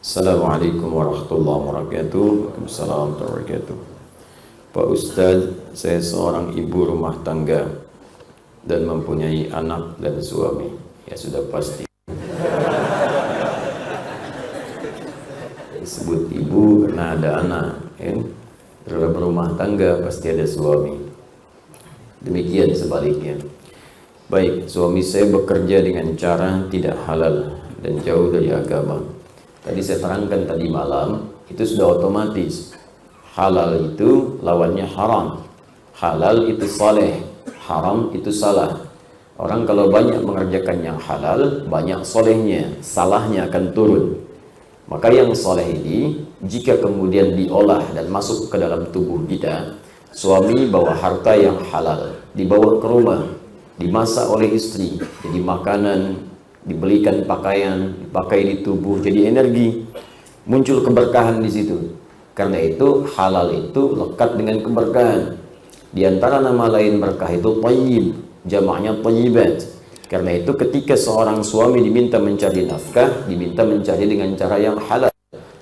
Assalamualaikum warahmatullahi wabarakatuh. Waalaikumsalam warahmatullahi wabarakatuh. Pak Ustadz, saya seorang ibu rumah tangga dan mempunyai anak dan suami. Ya sudah pasti disebut ibu karena ada anak, ya. Dalam rumah tangga pasti ada suami. Demikian sebaliknya. Baik, suami saya bekerja dengan cara tidak halal dan jauh dari agama. Tadi saya terangkan tadi malam, itu sudah otomatis. Halal itu lawannya haram. Halal itu saleh, haram itu salah. Orang kalau banyak mengerjakan yang halal, banyak solehnya, salahnya akan turun. Maka yang soleh ini, jika kemudian diolah dan masuk ke dalam tubuh kita, suami bawa harta yang halal, dibawa ke rumah, dimasak oleh istri, jadi makanan, dibelikan pakaian, dipakai di tubuh, jadi energi, muncul keberkahan di situ. Karena itu halal itu lekat dengan keberkahan. Di antara nama lain berkah itu thayyib, jamaknya thayyibat. Karena itu ketika seorang suami diminta mencari nafkah, diminta mencari dengan cara yang halal.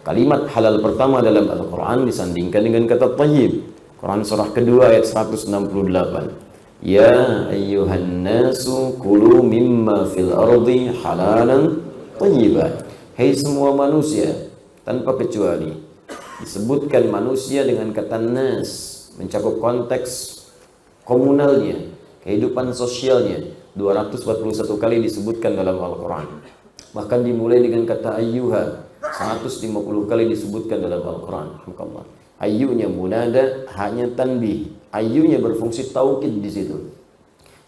Kalimat halal pertama dalam Al-Quran disandingkan dengan kata thayyib. Quran surah kedua ayat 168. Ya ayyuhan nasu kulu mimma fil ardi halalan thayyiban. Hai semua manusia tanpa kecuali. Disebutkan manusia dengan kata nas, mencakup konteks komunalnya, kehidupan sosialnya. 241 kali disebutkan dalam Al-Quran. Bahkan dimulai dengan kata ayyuha, 150 kali disebutkan dalam Al-Quran. Ayyunya munada, hanya tanbih. Ayyunya berfungsi taukid di situ.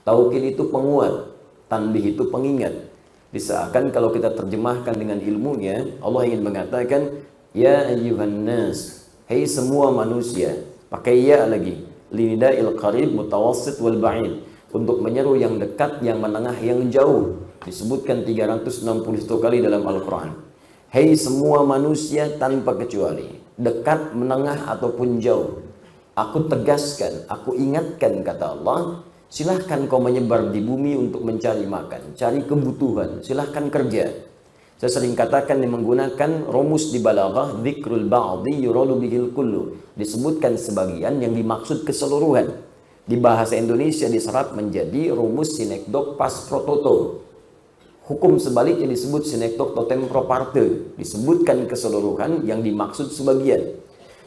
Taukid itu penguat, tanbih itu pengingat. Diseakan kalau kita terjemahkan dengan ilmunya, Allah ingin mengatakan ya ayyuhan nas, hai semua manusia. Pakai ya lagi, linida'il qarib mutawassit wal ba'id, untuk menyeru yang dekat, yang menengah, yang jauh. Disebutkan 361 kali dalam Al-Quran. Hai semua manusia tanpa kecuali, dekat, menengah ataupun jauh. Aku tegaskan, aku ingatkan, kata Allah, silahkan kau menyebar di bumi untuk mencari makan, cari kebutuhan, silahkan kerja. Saya sering katakan yang menggunakan rumus di balaghah, dzikrul ba'di yuradu bihil kullu. Disebutkan sebagian yang dimaksud keseluruhan. Di bahasa Indonesia diserap menjadi rumus sinekdok pas pro toto. Hukum sebaliknya disebut sinekdok totem pro parte. Disebutkan keseluruhan yang dimaksud sebagian.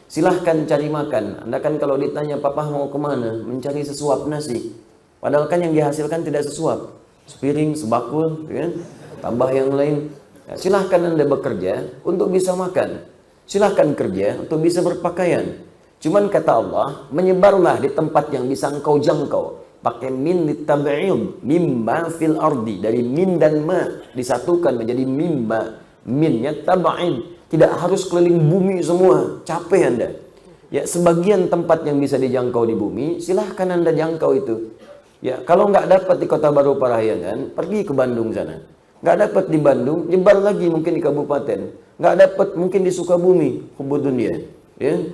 Silahkan cari makan. Anda kan kalau ditanya, papa mau kemana? Mencari sesuap nasi. Padahal kan yang dihasilkan tidak sesuap. Sepiring, sebakul, ya? Tambah yang lain. Ya, silahkan Anda bekerja untuk bisa makan. Silahkan kerja untuk bisa berpakaian. Cuman kata Allah, menyebarlah di tempat yang bisa engkau jangkau. Pakai min litab'id, mimma fil ardi. Dari min dan ma disatukan menjadi mimma. Minnya tab'id. Tidak harus keliling bumi semua, capek Anda. Ya, sebagian tempat yang bisa dijangkau di bumi, silahkan Anda jangkau itu. Ya, kalau nggak dapat di Kota Baru Parahyangan, pergi ke Bandung sana. Nggak dapat di Bandung, nyebar lagi mungkin di kabupaten. Nggak dapat mungkin di Sukabumi, hubud dunia. Ya,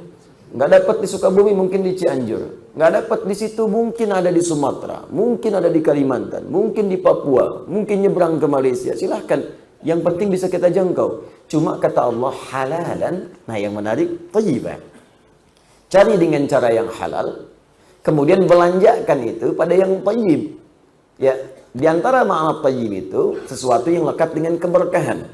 nggak dapat di Sukabumi mungkin di Cianjur. Nggak dapat di situ mungkin ada di Sumatera, mungkin ada di Kalimantan, mungkin di Papua, mungkin nyebrang ke Malaysia. Silahkan. Yang penting bisa kita jangkau. Cuma kata Allah halalan, nah yang menarik, thayyiban. Cari dengan cara yang halal, kemudian belanjakan itu pada yang thayyib. Ya, di antara makna thayyib itu sesuatu yang lekat dengan keberkahan.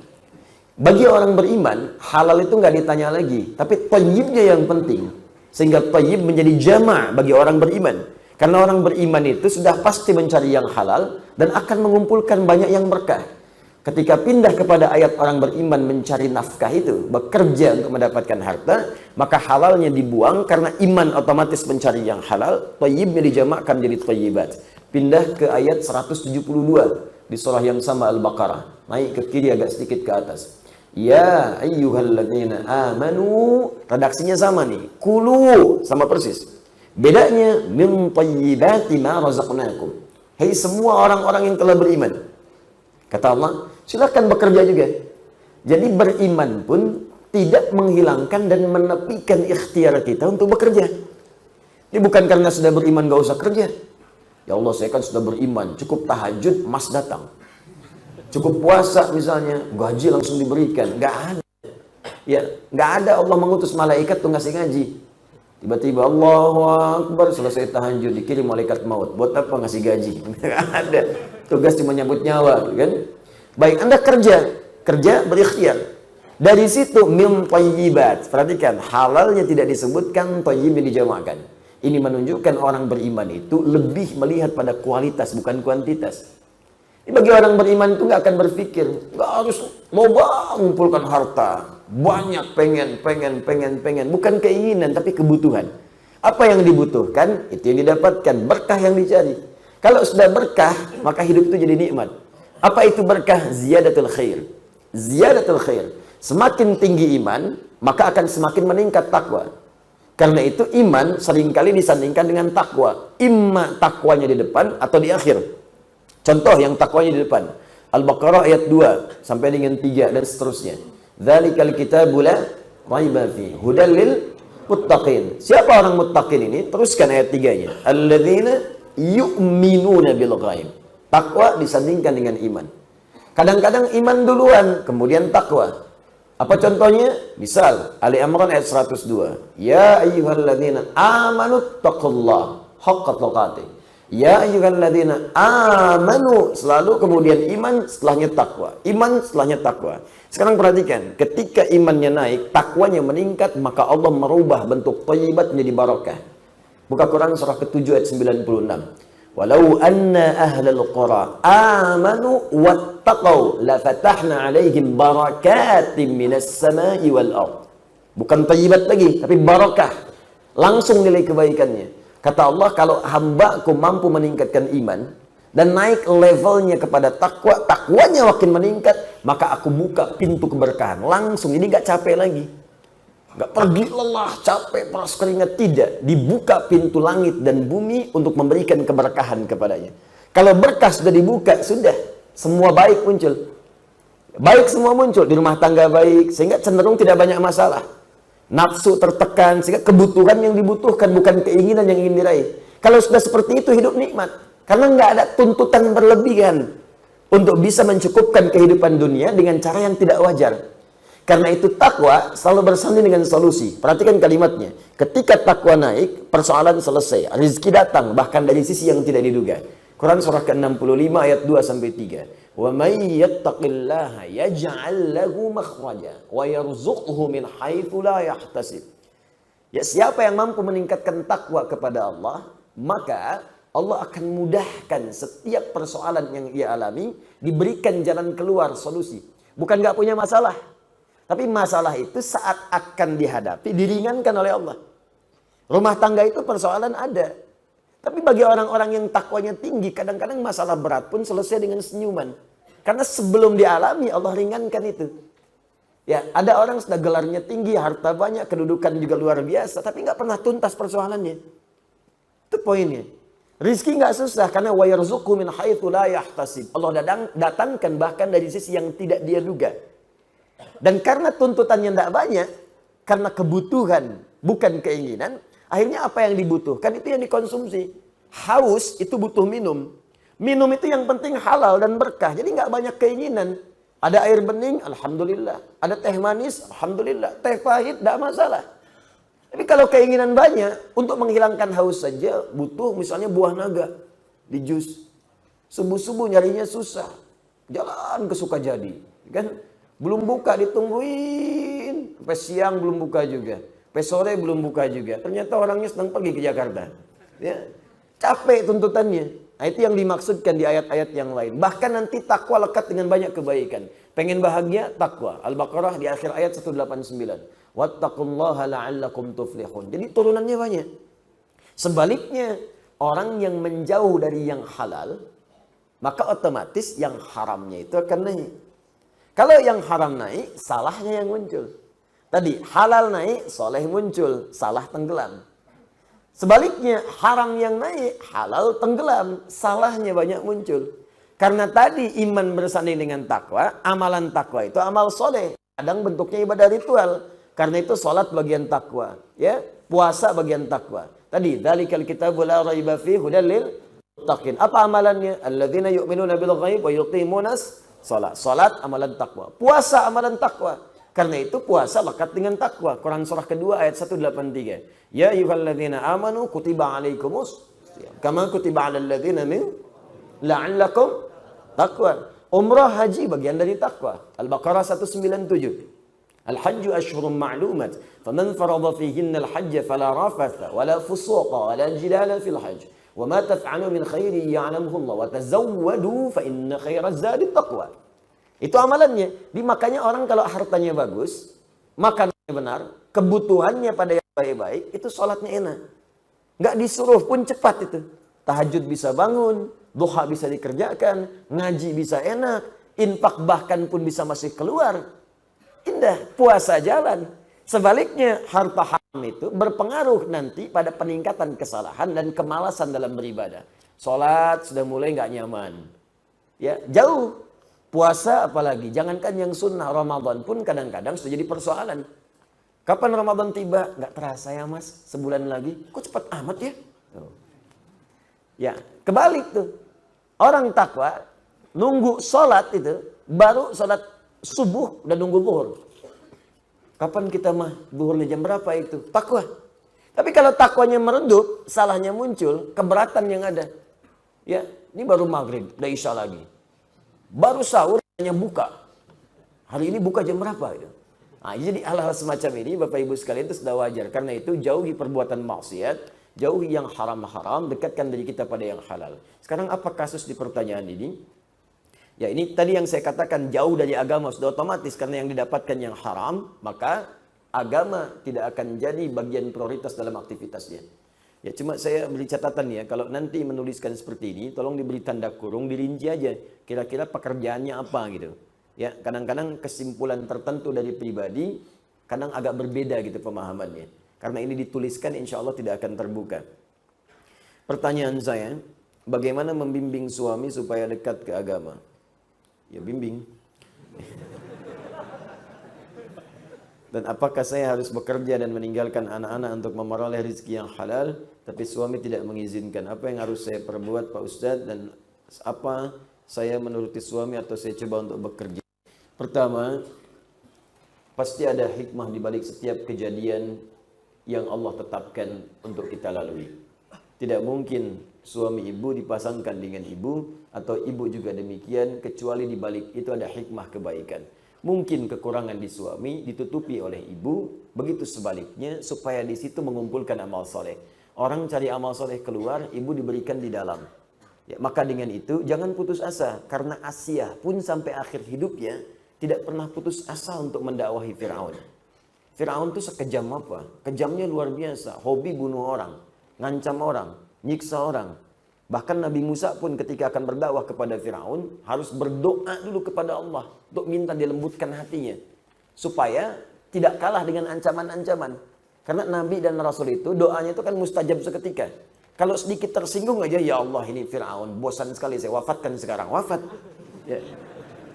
Bagi orang beriman, halal itu nggak ditanya lagi, tapi thayyibnya yang penting. Sehingga thayyib menjadi jama' bagi orang beriman. Karena orang beriman itu sudah pasti mencari yang halal dan akan mengumpulkan banyak yang berkah. Ketika pindah kepada ayat orang beriman mencari nafkah itu, bekerja untuk mendapatkan harta, maka halalnya dibuang karena iman otomatis mencari yang halal, thayyibnya dijamakkan menjadi thayyibat. Pindah ke ayat 172 di surah yang sama Al-Baqarah. Naik ke kiri agak sedikit ke atas. Ya ayyuhalladzina amanu, redaksinya sama nih. Kulu, sama persis. Bedanya min thayyibati ma razaqnakum. Hai semua orang-orang yang telah beriman. Kata Allah, silakan bekerja juga. Jadi beriman pun tidak menghilangkan dan menepikan ikhtiar kita untuk bekerja. Ini bukan karena sudah beriman gak usah kerja. Ya Allah, saya kan sudah beriman, cukup tahajud, mas datang. Cukup puasa misalnya, gaji langsung diberikan. Gak ada. Ya, nggak ada Allah mengutus malaikat tuh ngasih ngaji. Tiba-tiba Allahu Akbar, selesai tahajud dikirim malaikat maut. Buat apa ngasih gaji? Nggak ada. Tugas cuma nyambut nyawa, kan? Baik, Anda kerja berikhtiar. Dari situ min thayyibat. Perhatikan, halalnya tidak disebutkan, thayyibnya dijamakkan. Ini menunjukkan orang beriman itu lebih melihat pada kualitas bukan kuantitas. Ini bagi orang beriman itu nggak akan berpikir, nggak harus loba mengumpulkan harta, banyak pengen, bukan keinginan tapi kebutuhan. Apa yang dibutuhkan itu yang didapatkan, berkah yang dicari. Kalau sudah berkah maka hidup itu jadi nikmat. Apa itu berkah? Ziyadatul khair. Ziyadatul khair. Semakin tinggi iman, maka akan semakin meningkat takwa. Karena itu iman seringkali disandingkan dengan takwa. Imma takwanya di depan atau di akhir. Contoh yang takwanya di depan. Al-Baqarah ayat 2 sampai dengan 3 dan seterusnya. Dzalikal kitabu la raiba fihi hudal lil muttaqin. Siapa orang muttaqin ini? Teruskan ayat 3-nya. Alladzina yu'minuna bil ghaib. Takwa disandingkan dengan iman. Kadang-kadang iman duluan, kemudian takwa. Apa contohnya? Misal Ali Imran ayat 102. Ya ayyuhalladzina amanu taqullaha haqqa tuqatih. Ya ayyuhalladzina amanu, selalu kemudian iman, setelahnya takwa. Iman setelahnya takwa. Sekarang perhatikan, ketika imannya naik, takwanya meningkat, maka Allah merubah bentuk thayyibat menjadi barakah. Buka Quran surah ke-7 ayat 96. Walau anna ahlal qura amanu wattaqau la fatahna alaihim barakatim minas samai wal ard. Bukan thayyibat lagi, tapi barakah. Langsung nilai kebaikannya. Kata Allah, kalau hambaku mampu meningkatkan iman dan naik levelnya kepada takwa, takwanya makin meningkat, maka aku buka pintu keberkahan. Langsung, jadi gak capek lagi. Gak pergi lelah, capek, panas keringat, tidak. Dibuka pintu langit dan bumi untuk memberikan keberkahan kepadanya. Kalau berkah sudah dibuka, sudah. Semua baik muncul. Baik semua muncul. Di rumah tangga baik, sehingga cenderung tidak banyak masalah. Nafsu tertekan, sehingga kebutuhan yang dibutuhkan, bukan keinginan yang ingin diraih. Kalau sudah seperti itu, hidup nikmat. Karena nggak ada tuntutan berlebihan untuk bisa mencukupkan kehidupan dunia dengan cara yang tidak wajar. Karena itu takwa selalu bersanding dengan solusi. Perhatikan kalimatnya. Ketika takwa naik, persoalan selesai. Rizki datang, bahkan dari sisi yang tidak diduga. Quran surah ke-65 ayat 2-3. Wa may yattaqillaha yaj'al lahu makhraja wa yarzuqhu min haitsu la yahtasib. Ya, siapa yang mampu meningkatkan takwa kepada Allah, maka Allah akan mudahkan setiap persoalan yang ia alami, diberikan jalan keluar, solusi. Bukan nggak punya masalah, tapi masalah itu saat akan dihadapi diringankan oleh Allah. Rumah tangga itu persoalan ada. Tapi bagi orang-orang yang takwanya tinggi, kadang-kadang masalah berat pun selesai dengan senyuman. Karena sebelum dialami, Allah ringankan itu. Ya, ada orang sudah gelarnya tinggi, harta banyak, kedudukan juga luar biasa, tapi nggak pernah tuntas persoalannya. Itu poinnya. Rizki nggak susah, karena wa yarzuqhu min haitsu la yahtasib. Allah datangkan bahkan dari sisi yang tidak dia duga. Dan karena tuntutannya tidak banyak, karena kebutuhan bukan keinginan, akhirnya apa yang dibutuhkan itu yang dikonsumsi. Haus itu butuh minum. Minum itu yang penting halal dan berkah. Jadi nggak banyak keinginan. Ada air bening, alhamdulillah. Ada teh manis, alhamdulillah. Teh pahit, tidak masalah. Tapi kalau keinginan banyak, untuk menghilangkan haus saja butuh misalnya buah naga di jus. Subuh-subuh nyarinya susah. Jalan ke Sukajadi, kan? Belum buka ditungguin. Sampai siang belum buka juga. Sampai sore belum buka juga. Ternyata orangnya sedang pergi ke Jakarta. Ya. Capek tuntutannya. Nah, itu yang dimaksudkan di ayat-ayat yang lain. Bahkan nanti takwa lekat dengan banyak kebaikan. Pengen bahagia, takwa. Al-Baqarah di akhir ayat 189. Wattaqullaha la'allakum tuflihun. Jadi turunannya banyak. Sebaliknya, orang yang menjauh dari yang halal, maka otomatis yang haramnya itu akan naik. Kalau yang haram naik, salahnya yang muncul. Tadi, halal naik, soleh muncul, salah tenggelam. Sebaliknya, haram yang naik, halal tenggelam, salahnya banyak muncul. Karena tadi iman bersanding dengan takwa, amalan takwa itu amal soleh. Kadang bentuknya ibadah ritual. Karena itu sholat bagian takwa, ya, puasa bagian takwa. Tadi, dzalikal kitabu la raiba fihi hudal lil muttaqin. Apa amalannya? Alladzina yu'minuna bil ghaib wa yuqimunas shalah. Salat amalan takwa, puasa amalan takwa. Karena itu puasa lekat dengan takwa. Quran surah kedua ayat 183. Ya ayyuhalladzina amanu kutiba alaikumus kama kutiba alal ladzina min la'allakum taqwa. Umrah haji bagian dari takwa. Al-Baqarah 197. Al-hajju ashhurun ma'lumat. Faman farada fihinna al-hajja fala rafatha wala fusuqa wala jidala fil hajj. Wa ma taf'alu min khairin ya'lamuhu Allah wa tazawwadu fa inna khairaz zadi taqwa. Itu amalannya. Makanya orang kalau hartanya bagus, makanannya benar, kebutuhannya pada yang baik-baik, itu sholatnya enak. Nggak disuruh pun cepat itu. Tahajud bisa bangun, duha bisa dikerjakan, ngaji bisa enak, infak bahkan pun bisa masih keluar. Indah, puasa jalan. Sebaliknya, harta haram itu berpengaruh nanti pada peningkatan kesalahan dan kemalasan dalam beribadah. Sholat sudah mulai nggak nyaman. Ya, jauh. Puasa apalagi, jangankan yang sunnah, Ramadan pun kadang-kadang sudah jadi persoalan. Kapan Ramadan tiba? Nggak terasa ya mas, sebulan lagi. Kok cepat amat ya? Ya, kebalik tuh. Orang takwa, nunggu sholat itu, baru sholat subuh udah nunggu zuhur. Kapan kita mah, zuhurnya jam berapa itu? Takwa. Tapi kalau takwanya meredup, salahnya muncul, keberatan yang ada. Ya, ini baru maghrib, udah isya lagi. Baru sahur hanya buka. Hari ini buka jam berapa? Gitu. Nah, jadi hal-hal semacam ini Bapak Ibu sekalian itu sudah wajar. Karena itu jauhi perbuatan maksiat, jauhi yang haram-haram, dekatkan diri kita pada yang halal. Sekarang apa kasus di pertanyaan ini? Ya ini tadi yang saya katakan jauh dari agama sudah otomatis. Karena yang didapatkan yang haram, maka agama tidak akan jadi bagian prioritas dalam aktivitasnya. Ya cuma saya beri catatan ya, kalau nanti menuliskan seperti ini, tolong diberi tanda kurung, dirinci aja. Kira-kira pekerjaannya apa gitu. Ya kadang-kadang kesimpulan tertentu dari pribadi, kadang agak berbeda gitu pemahamannya. Karena ini dituliskan insya Allah tidak akan terbuka. Pertanyaan saya, bagaimana membimbing suami supaya dekat ke agama? Ya bimbing. Dan apakah saya harus bekerja dan meninggalkan anak-anak untuk memperoleh rezeki yang halal, tapi suami tidak mengizinkan? Apa yang harus saya perbuat Pak Ustadz, dan apa saya menuruti suami atau saya coba untuk bekerja? Pertama, pasti ada hikmah di balik setiap kejadian yang Allah tetapkan untuk kita lalui. Tidak mungkin suami ibu dipasangkan dengan ibu, atau ibu juga demikian, kecuali di balik itu ada hikmah kebaikan. Mungkin kekurangan di suami ditutupi oleh ibu, begitu sebaliknya supaya di situ mengumpulkan amal soleh. Orang cari amal soleh keluar, ibu diberikan di dalam. Ya, maka dengan itu jangan putus asa, karena Asia pun sampai akhir hidupnya tidak pernah putus asa untuk mendakwahi Fir'aun. Fir'aun itu sekejam apa? Kejamnya luar biasa, hobi bunuh orang, ngancam orang, nyiksa orang. Bahkan Nabi Musa pun ketika akan berdakwah kepada Fir'aun harus berdoa dulu kepada Allah untuk minta dilembutkan hatinya. Supaya tidak kalah dengan ancaman-ancaman. Karena Nabi dan Rasul itu doanya itu kan mustajab seketika. Kalau sedikit tersinggung aja, ya Allah ini Fir'aun, bosan sekali saya wafatkan sekarang. Wafat. Ya.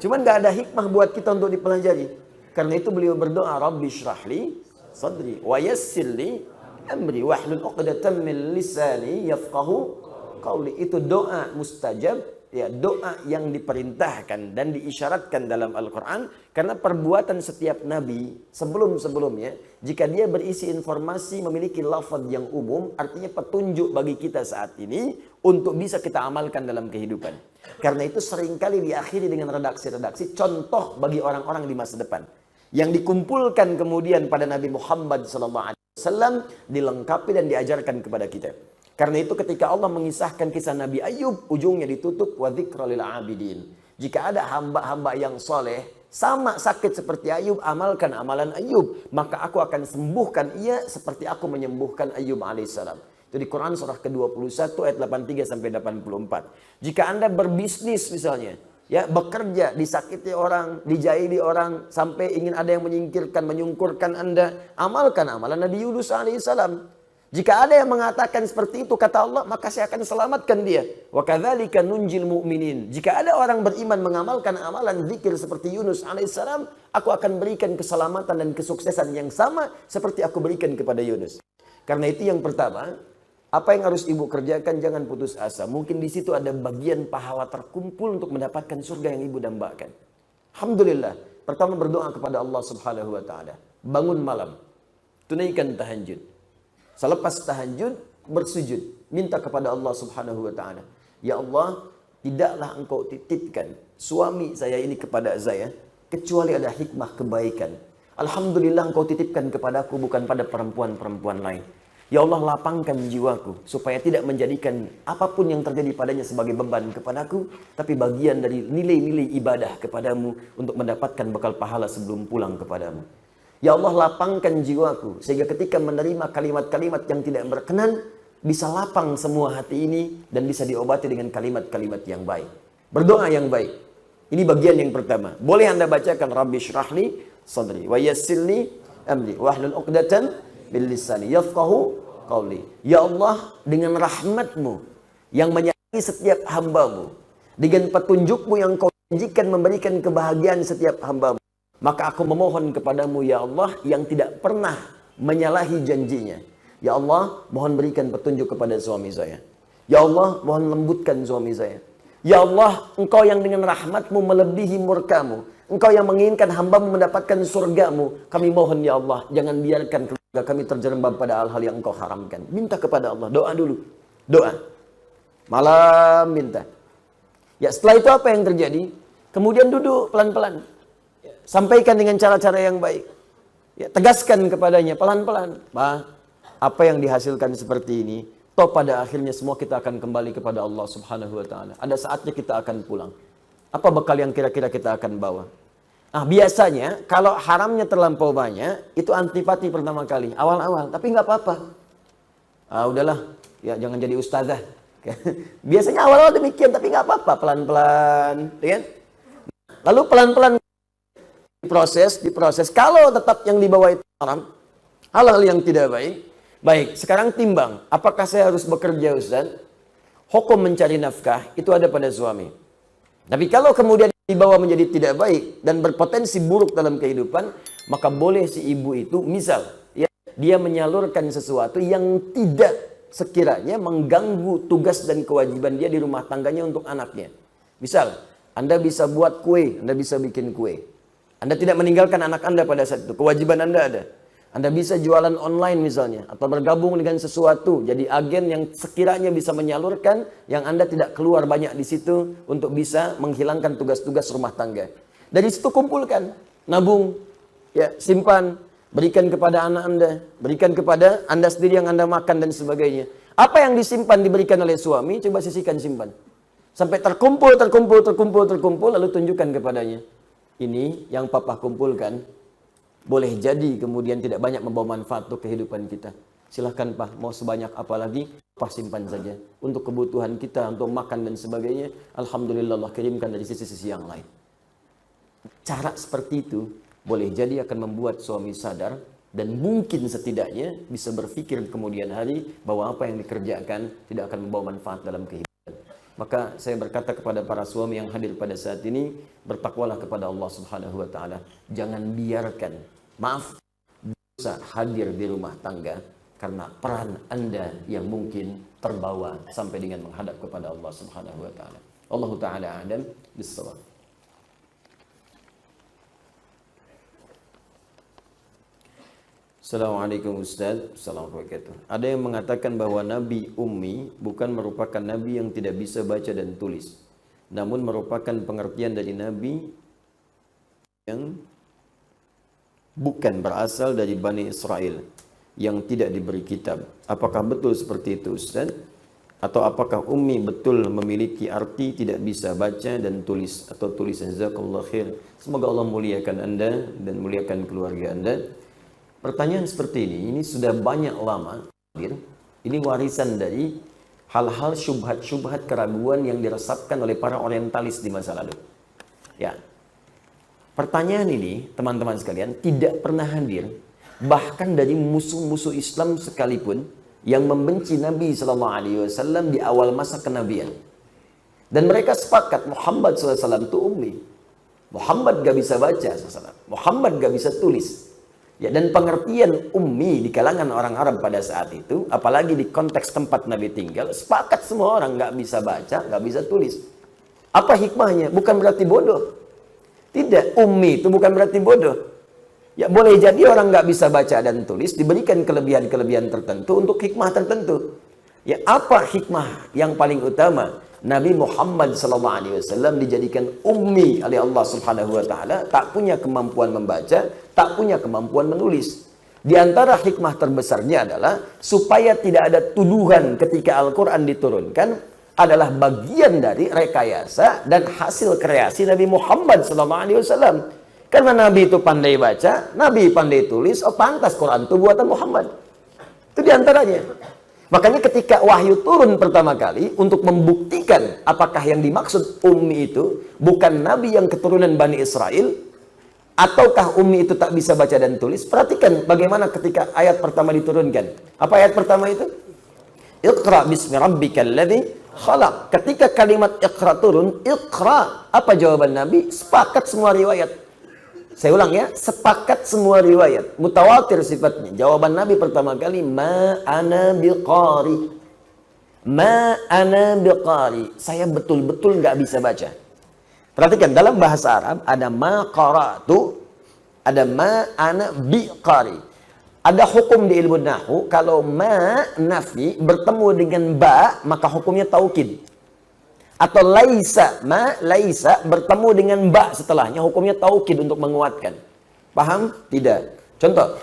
Cuman gak ada hikmah buat kita untuk dipelajari. Karena itu beliau berdoa, Rabbi syrahli sadri wa yassirli amri wahlul 'uqdatam min lisani yafqahu qauli. Itu doa mustajab, ya doa yang diperintahkan dan diisyaratkan dalam Al-Quran. Karena perbuatan setiap nabi sebelum-sebelumnya, jika dia berisi informasi memiliki lafaz yang umum, artinya petunjuk bagi kita saat ini untuk bisa kita amalkan dalam kehidupan. Karena itu seringkali diakhiri dengan redaksi-redaksi contoh bagi orang-orang di masa depan, yang dikumpulkan kemudian pada Nabi Muhammad SAW, dilengkapi dan diajarkan kepada kita. Karena itu ketika Allah mengisahkan kisah Nabi Ayub, ujungnya ditutup wa dzikra lil abidin. Jika ada hamba-hamba yang soleh, sama sakit seperti Ayub, amalkan amalan Ayub, maka aku akan sembuhkan ia seperti aku menyembuhkan Ayub alaihissalam. Itu di Quran surah ke-21 ayat 83 sampai 84. Jika Anda berbisnis misalnya, ya bekerja, disakiti orang, dijahili orang, sampai ingin ada yang menyingkirkan, menyungkurkan Anda, amalkan amalan Nabi Yunus alaihissalam. Jika ada yang mengatakan seperti itu, kata Allah, maka saya akan selamatkan dia. Wa kadzalika nunjil mu'minin. Jika ada orang beriman mengamalkan amalan zikir seperti Yunus alaihissalam, aku akan berikan keselamatan dan kesuksesan yang sama seperti aku berikan kepada Yunus. Karena itu yang pertama, apa yang harus ibu kerjakan, jangan putus asa. Mungkin di situ ada bagian pahala terkumpul untuk mendapatkan surga yang ibu dambakan. Alhamdulillah. Pertama, berdoa kepada Allah Subhanahu wa taala. Bangun malam, tunaikan tahajud. Selepas tahajud, bersujud, minta kepada Allah Subhanahu wa taala. Ya Allah, tidaklah Engkau titipkan suami saya ini kepada saya kecuali ada hikmah kebaikan. Alhamdulillah Engkau titipkan kepadaku bukan pada perempuan-perempuan lain. Ya Allah, lapangkan jiwaku supaya tidak menjadikan apapun yang terjadi padanya sebagai beban kepadaku, tapi bagian dari nilai-nilai ibadah kepadamu untuk mendapatkan bekal pahala sebelum pulang kepadamu. Ya Allah, lapangkan jiwaku sehingga ketika menerima kalimat-kalimat yang tidak berkenan, bisa lapang semua hati ini dan bisa diobati dengan kalimat-kalimat yang baik. Berdoa yang baik. Ini bagian yang pertama. Boleh Anda bacakan, Rabbi syrahli sadri wa yassirli amri wahlul 'uqdatan bil lisani yafqahu qawli. Ya Allah, dengan rahmat-Mu yang menyayangi setiap hamba-Mu, dengan petunjuk-Mu yang Kau janjikan memberikan kebahagiaan setiap hamba-Mu, maka aku memohon kepadamu ya Allah yang tidak pernah menyalahi janjinya. Ya Allah, mohon berikan petunjuk kepada suami saya. Ya Allah, mohon lembutkan suami saya. Ya Allah, Engkau yang dengan rahmat-Mu melebihi murka-Mu, Engkau yang menginginkan hamba-Mu mendapatkan surga-Mu, kami mohon ya Allah, jangan biarkan keluarga kami terjerembab pada hal-hal yang Engkau haramkan. Minta kepada Allah, doa dulu. Doa. Malam minta. Ya, setelah itu apa yang terjadi? Kemudian duduk pelan-pelan. Sampaikan dengan cara-cara yang baik. Ya, tegaskan kepadanya pelan-pelan. Pak, apa yang dihasilkan seperti ini, toh pada akhirnya semua kita akan kembali kepada Allah Subhanahu wa taala. Ada saatnya kita akan pulang. Apa bekal yang kira-kira kita akan bawa? Nah, biasanya kalau haramnya terlampau banyak, itu antipati pertama kali, awal-awal, tapi nggak apa-apa. Ah, udahlah, ya jangan jadi ustazah. Biasanya awal-awal demikian, tapi nggak apa-apa, pelan-pelan, ya kan? Lalu pelan-pelan diproses. Kalau tetap yang dibawa itu haram, hal-hal yang tidak baik. Baik, sekarang timbang, apakah saya harus bekerja, Ustaz? Hukum mencari nafkah itu ada pada suami. Tapi kalau kemudian dibawa menjadi tidak baik dan berpotensi buruk dalam kehidupan, maka boleh si ibu itu, misal, ya, dia menyalurkan sesuatu yang tidak sekiranya mengganggu tugas dan kewajiban dia di rumah tangganya untuk anaknya. Misal, Anda bisa buat kue, Anda bisa bikin kue. Anda tidak meninggalkan anak Anda pada saat itu, kewajiban Anda ada. Anda bisa jualan online misalnya, atau bergabung dengan sesuatu, jadi agen yang sekiranya bisa menyalurkan, yang Anda tidak keluar banyak di situ untuk bisa menghilangkan tugas-tugas rumah tangga. Dari situ kumpulkan, nabung, ya, simpan, berikan kepada anak Anda, berikan kepada Anda sendiri yang Anda makan dan sebagainya. Apa yang disimpan diberikan oleh suami, coba sisihkan, simpan. Sampai terkumpul, lalu tunjukkan kepadanya. Ini yang papa kumpulkan. Boleh jadi kemudian tidak banyak membawa manfaat untuk kehidupan kita. Silahkan Pak, mau sebanyak apa lagi, Pak simpan saja. Untuk kebutuhan kita, untuk makan dan sebagainya, Alhamdulillah Allah kirimkan dari sisi-sisi yang lain. Cara seperti itu, boleh jadi akan membuat suami sadar, dan mungkin setidaknya bisa berpikir kemudian hari, bahwa apa yang dikerjakan tidak akan membawa manfaat dalam kehidupan. Maka saya berkata kepada para suami yang hadir pada saat ini, bertakwalah kepada Allah Subhanahu wa taala. Jangan biarkan dosa hadir di rumah tangga karena peran Anda yang mungkin terbawa sampai dengan menghadap kepada Allah Subhanahu wa taala. Allah taala a'lam bis-shawab. Assalamualaikum Ustaz. Assalamualaikum. Ada yang mengatakan bahwa Nabi Ummi bukan merupakan Nabi yang tidak bisa baca dan tulis, namun merupakan pengertian dari Nabi yang bukan berasal dari Bani Israel yang tidak diberi kitab. Apakah betul seperti itu Ustaz? Atau apakah Ummi betul memiliki arti tidak bisa baca dan tulis atau tulisan? Jazakallahu khair. Semoga Allah muliakan Anda dan muliakan keluarga Anda. Pertanyaan seperti ini sudah banyak lama hadir. Ini warisan dari hal-hal syubhat-syubhat keraguan yang diresapkan oleh para orientalis di masa lalu. Ya. Pertanyaan ini, teman-teman sekalian, tidak pernah hadir bahkan dari musuh-musuh Islam sekalipun yang membenci Nabi SAW di awal masa kenabian. Dan mereka sepakat Muhammad SAW itu ummi. Muhammad gak bisa baca SAW. Muhammad gak bisa tulis. Ya, dan pengertian ummi di kalangan orang Arab pada saat itu, apalagi di konteks tempat Nabi tinggal, sepakat semua orang nggak bisa baca, nggak bisa tulis. Apa hikmahnya? Bukan berarti bodoh. Tidak, ummi itu bukan berarti bodoh. Ya boleh jadi orang nggak bisa baca dan tulis diberikan kelebihan-kelebihan tertentu untuk hikmah tertentu. Ya apa hikmah yang paling utama? Nabi Muhammad SAW dijadikan ummi oleh Allah Subhanahu Wa Taala, tak punya kemampuan membaca, tak punya kemampuan menulis. Di antara hikmah terbesarnya adalah supaya tidak ada tuduhan ketika Al-Quran diturunkan adalah bagian dari rekayasa dan hasil kreasi Nabi Muhammad SAW. Karena Nabi itu pandai baca, Nabi pandai tulis, oh pantas Quran itu buatan Muhammad. Itu diantaranya. Makanya ketika wahyu turun pertama kali untuk membuktikan apakah yang dimaksud ummi itu bukan Nabi yang keturunan Bani Israel, ataukah ummi itu tak bisa baca dan tulis. Perhatikan bagaimana ketika ayat pertama diturunkan. Apa ayat pertama itu? Iqra bismi rabbikal ladzi khalaq. Ketika kalimat iqra turun, iqra. Apa jawaban Nabi? Sepakat semua riwayat. Saya ulang ya, sepakat semua riwayat. Mutawatir sifatnya. Jawaban Nabi pertama kali, ma ana biqari. Ma ana biqari. Saya betul-betul nggak bisa baca. Perhatikan, dalam bahasa Arab ada ma qara'tu, ada ma ana biqari. Ada hukum di ilmu nahwu, kalau ma nafi bertemu dengan ba, maka hukumnya taukid. Atau laisa, ma laisa bertemu dengan ba setelahnya, hukumnya taukid untuk menguatkan. Paham? Tidak. Contoh.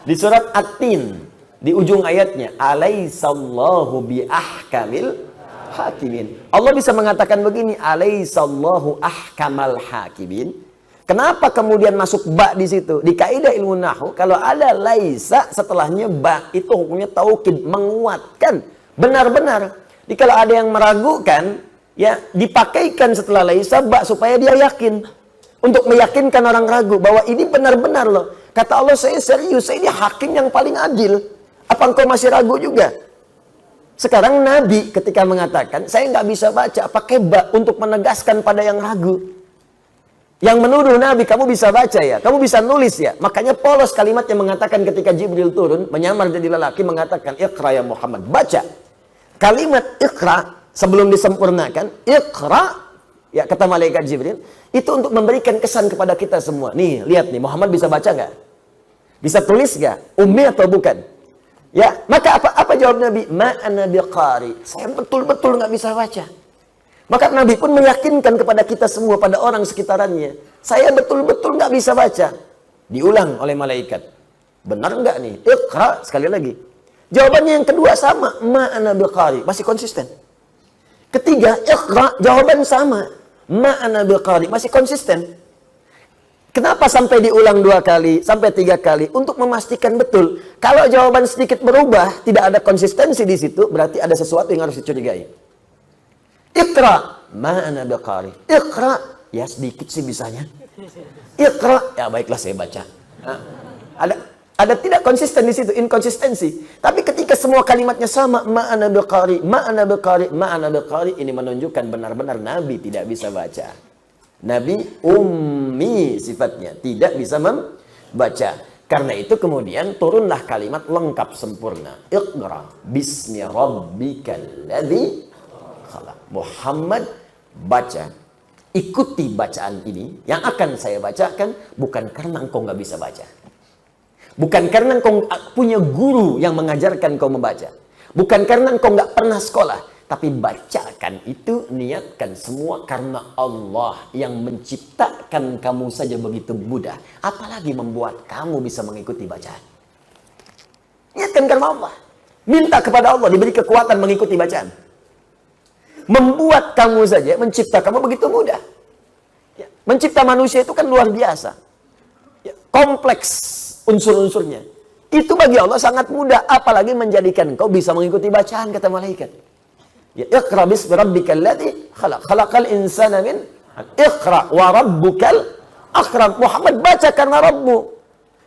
Di surat At-Tin, di ujung ayatnya, alaisallahu bi ahkamil hakimin. Allah bisa mengatakan begini, alaisallahu ahkamal hakimin. Kenapa kemudian masuk ba di situ? Di kaidah ilmu nahwu, kalau ada laisa setelahnya ba, itu hukumnya taukid, menguatkan. Benar-benar. Jadi kalau ada yang meragukan, ya dipakaikan setelah laisa ba supaya dia yakin. Untuk meyakinkan orang ragu bahwa ini benar-benar loh. Kata Allah, saya serius, saya ini hakim yang paling adil. Apa engkau masih ragu juga? Sekarang Nabi ketika mengatakan, saya nggak bisa baca, pakai ba untuk menegaskan pada yang ragu. Yang menuduh Nabi, kamu bisa baca ya, kamu bisa nulis ya. Makanya polos kalimat yang mengatakan ketika Jibril turun, menyamar jadi lelaki, mengatakan, Iqra ya Muhammad, baca. Kalimat Iqra, sebelum disempurnakan, Iqra, ya kata malaikat Jibril, itu untuk memberikan kesan kepada kita semua. Nih, lihat nih, Muhammad bisa baca nggak? Bisa tulis nggak? Ummi atau bukan? Ya, maka apa jawab Nabi? Ma ana biqari. Saya betul-betul nggak bisa baca. Maka Nabi pun meyakinkan kepada kita semua, pada orang sekitarannya. Saya betul-betul nggak bisa baca. Diulang oleh malaikat. Benar nggak nih? Iqra, sekali lagi. Jawabannya yang kedua sama. Ma ana biqari. Masih konsisten. Ketiga, Iqra, jawaban sama. Ma ana biqari. Masih konsisten. Kenapa sampai diulang 2 kali, sampai 3 kali? Untuk memastikan betul. Kalau jawaban sedikit berubah, tidak ada konsistensi di situ, berarti ada sesuatu yang harus dicurigai. Iqra, ma ana biqari. Iqra, ya sedikit sih bisanya. Iqra, ya baiklah saya baca. Nah, ada tidak konsisten di situ, inkonsistensi. Tapi ketika semua kalimatnya sama, ma ana biqari, ma ana biqari, ma ana biqari, ini menunjukkan benar-benar Nabi tidak bisa baca. Nabi ummi sifatnya, tidak bisa membaca. Karena itu kemudian turunlah kalimat lengkap sempurna. Iqra bismi rabbikal ladzi khalaq. Muhammad, baca. Ikuti bacaan ini. Yang akan saya bacakan bukan karena engkau nggak bisa baca. Bukan karena engkau punya guru yang mengajarkan engkau membaca. Bukan karena engkau nggak pernah sekolah. Tapi bacakan itu, niatkan semua karena Allah yang menciptakan kamu saja begitu mudah. Apalagi membuat kamu bisa mengikuti bacaan. Niatkan karena Allah. Minta kepada Allah diberi kekuatan mengikuti bacaan. Membuat kamu saja, mencipta kamu begitu mudah. Ya, mencipta manusia itu kan luar biasa. Ya, kompleks unsur-unsurnya. Itu bagi Allah sangat mudah. Apalagi menjadikan kau bisa mengikuti bacaan, kata malaikat. Ya, Iqra bismi rabbikal ladzi khalaq. Khalaqal insana min Iqra wa rabbukal akram. Muhammad, baca karena Rabbu.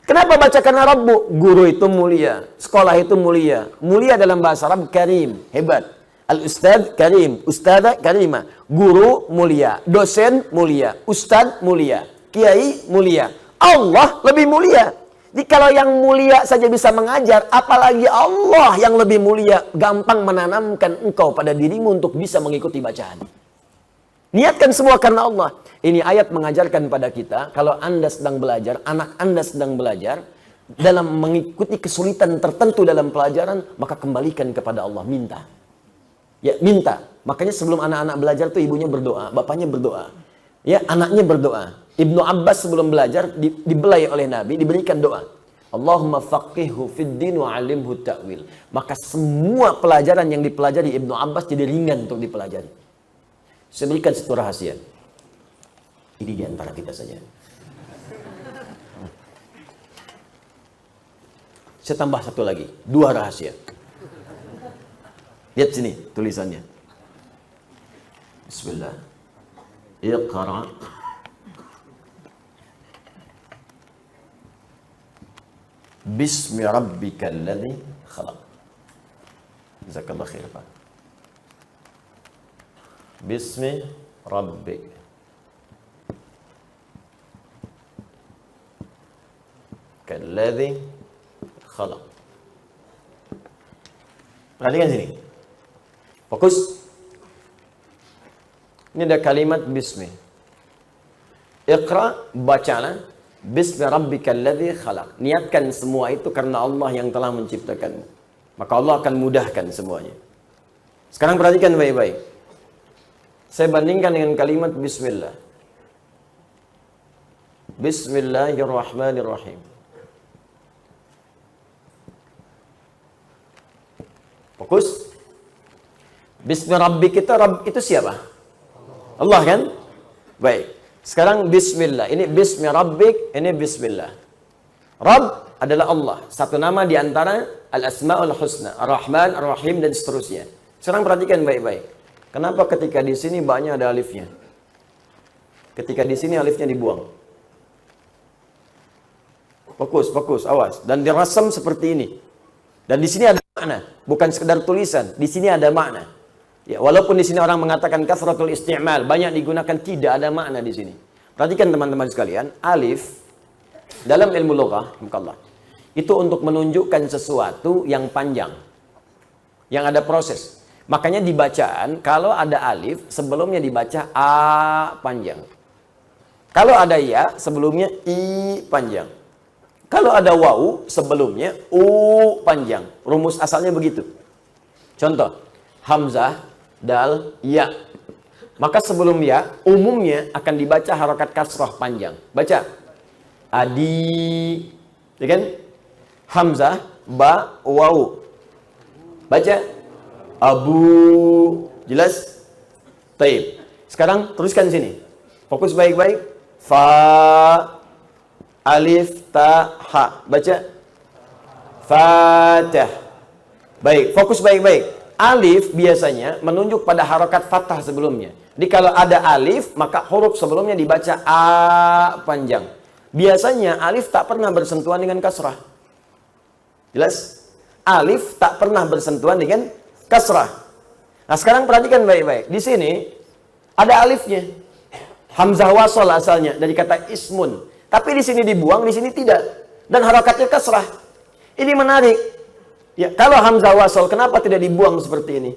Kenapa baca karena Rabbu? Guru itu mulia, sekolah itu mulia. Mulia dalam bahasa Arab karim, hebat. Al-Ustadz Karim, Ustadzah Karimah. Guru mulia, dosen mulia, Ustadz mulia, Kiai mulia. Allah lebih mulia. Jadi kalau yang mulia saja bisa mengajar, apalagi Allah yang lebih mulia, gampang menanamkan engkau pada dirimu untuk bisa mengikuti bacaan. Niatkan semua karena Allah. Ini ayat mengajarkan pada kita, kalau Anda sedang belajar, anak Anda sedang belajar, dalam mengikuti kesulitan tertentu dalam pelajaran, maka kembalikan kepada Allah, minta. Ya, minta. Makanya sebelum anak-anak belajar tuh ibunya berdoa, bapaknya berdoa. Ya, anaknya berdoa. Ibnu Abbas sebelum belajar dibelai oleh Nabi, diberikan doa. Allahumma faqihhu fid din wa 'allimhu ta'wil. Maka semua pelajaran yang dipelajari Ibnu Abbas jadi ringan untuk dipelajari. Saya berikan satu rahasia. Ini di antara kita saja. Saya tambah satu lagi, 2 rahasia. Lihat sini tulisannya. Bismillah. Iqra. Bismi rabbikal ladzi khalaq. Jazakallahu khair, Pak. Bismi rabbik. Kalladzi khalaq. Perhatikan sini. Fokus. Ini ada kalimat bismi. Iqra, bacalah. Bismi rabbikal ladzi khalaq. Niatkan semua itu karena Allah yang telah menciptakanmu. Maka Allah akan mudahkan semuanya. Sekarang perhatikan baik-baik. Saya bandingkan dengan kalimat bismillah. Bismillahirrahmanirrahim. Fokus. Bismi rabbik kita, Rabb itu siapa? Allah kan? Baik. Sekarang bismillah. Ini bismi rabbik, ini bismillah. Rabb adalah Allah. Satu nama di antara al-asma'ul husna. Ar-Rahman, Ar-Rahim, dan seterusnya. Sekarang perhatikan baik-baik. Kenapa ketika di sini banyak ada alifnya? Ketika di sini alifnya dibuang. Fokus, fokus, awas. Dan dirasam seperti ini. Dan di sini ada makna, bukan sekedar tulisan. Di sini ada makna. Ya, walaupun di sini orang mengatakan kasratul isti'mal, banyak digunakan, tidak ada makna di sini. Perhatikan teman-teman sekalian, alif dalam ilmu lughah, itu untuk menunjukkan sesuatu yang panjang, yang ada proses. Makanya di bacaan, kalau ada alif, sebelumnya dibaca A panjang. Kalau ada ya, sebelumnya I panjang. Kalau ada wawu, sebelumnya U panjang. Rumus asalnya begitu. Contoh, Hamzah, Dal, Ya. Maka sebelum ya, umumnya akan dibaca harokat kasrah panjang. Baca. Adi. Ya kan? Hamzah, Ba, Wawu. Baca. Abu. Jelas? Taib. Sekarang teruskan sini. Fokus baik-baik. Fa. Alif, Ta, Ha. Baca. Fatah. Baik, fokus baik-baik. Alif biasanya menunjuk pada harokat fathah sebelumnya. Jadi kalau ada alif, maka huruf sebelumnya dibaca A panjang. Biasanya alif tak pernah bersentuhan dengan kasrah. Jelas? Alif tak pernah bersentuhan dengan kasrah. Nah sekarang perhatikan baik-baik. Di sini ada alifnya. Hamzah wasal asalnya dari kata ismun. Tapi di sini dibuang, di sini tidak. Dan harakatnya kasrah. Ini menarik. Ya, kalau hamzah wasal kenapa tidak dibuang seperti ini?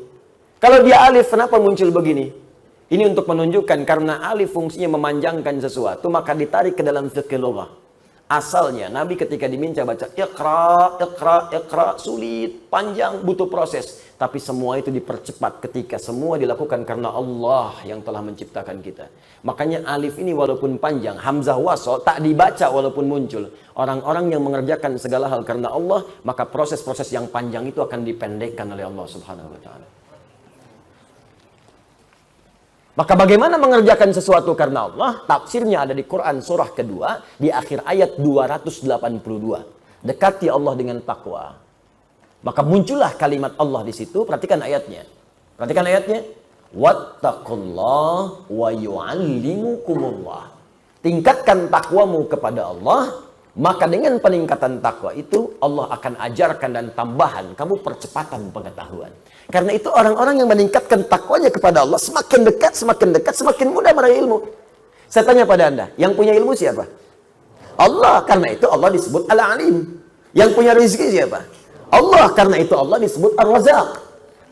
Kalau dia alif kenapa muncul begini? Ini untuk menunjukkan karena alif fungsinya memanjangkan sesuatu, maka ditarik ke dalam fiqh lughah. Asalnya Nabi ketika diminta baca iqra, iqra, iqra, sulit, panjang, butuh proses. Tapi semua itu dipercepat ketika semua dilakukan karena Allah yang telah menciptakan kita. Makanya alif ini walaupun panjang, hamzah wasal tak dibaca walaupun muncul. Orang-orang yang mengerjakan segala hal karena Allah, maka proses-proses yang panjang itu akan dipendekkan oleh Allah Subhanahu wa taala. Maka bagaimana mengerjakan sesuatu karena Allah? Tafsirnya ada di Quran surah kedua di akhir ayat 282. Dekati Allah dengan takwa. Maka muncullah kalimat Allah di situ. Perhatikan ayatnya. Perhatikan ayatnya. Wattaqullah wa yu'allimukumullah. Tingkatkan takwamu kepada Allah. Maka dengan peningkatan takwa itu Allah akan ajarkan dan tambahan kamu percepatan pengetahuan. Karena itu orang-orang yang meningkatkan takwanya kepada Allah semakin dekat, semakin mudah meraih ilmu. Saya tanya pada Anda, yang punya ilmu siapa? Allah. Karena itu Allah disebut Al-Alim. Yang punya rezeki siapa? Allah. Karena itu Allah disebut Ar-Razaq.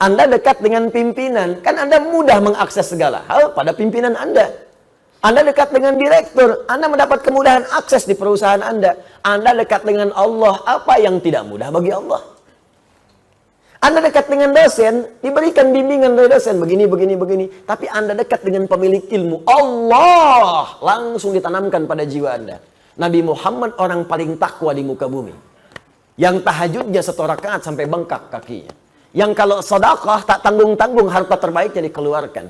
Anda dekat dengan pimpinan, kan Anda mudah mengakses segala hal pada pimpinan Anda. Anda dekat dengan direktur, Anda mendapat kemudahan akses di perusahaan Anda. Anda dekat dengan Allah, apa yang tidak mudah bagi Allah? Anda dekat dengan dosen, diberikan bimbingan dari dosen, begini, begini, begini. Tapi Anda dekat dengan pemilik ilmu, Allah langsung ditanamkan pada jiwa Anda. Nabi Muhammad orang paling takwa di muka bumi. Yang tahajudnya 1 rakaat sampai bengkak kakinya. Yang kalau sedekah tak tanggung-tanggung harta terbaiknya dikeluarkan.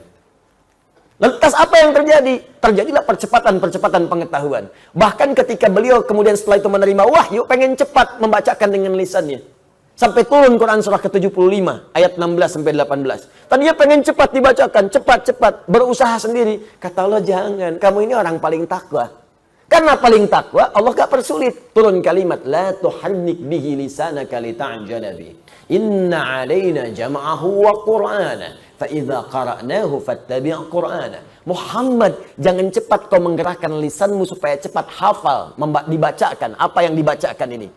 Lantas apa yang terjadi? Terjadilah percepatan pengetahuan. Bahkan ketika beliau kemudian setelah itu menerima wahyu, pengen cepat membacakan dengan lisannya. Sampai turun Quran surah ke-75, ayat 16 sampai 18. Tadinya pengen cepat dibacakan, cepat, berusaha sendiri. Kata Allah, jangan, kamu ini orang paling takwa. Karena paling takwa, Allah gak persulit. Turun kalimat, la tuharrik bihi lisanaka lita'jala bihi. Inna alaina jam'ahu wa qur'ana. Fa'idha qara'nahu fattabi' qur'ana. Muhammad, jangan cepat kau menggerakkan lisanmu supaya cepat hafal, dibacakan apa yang dibacakan ini.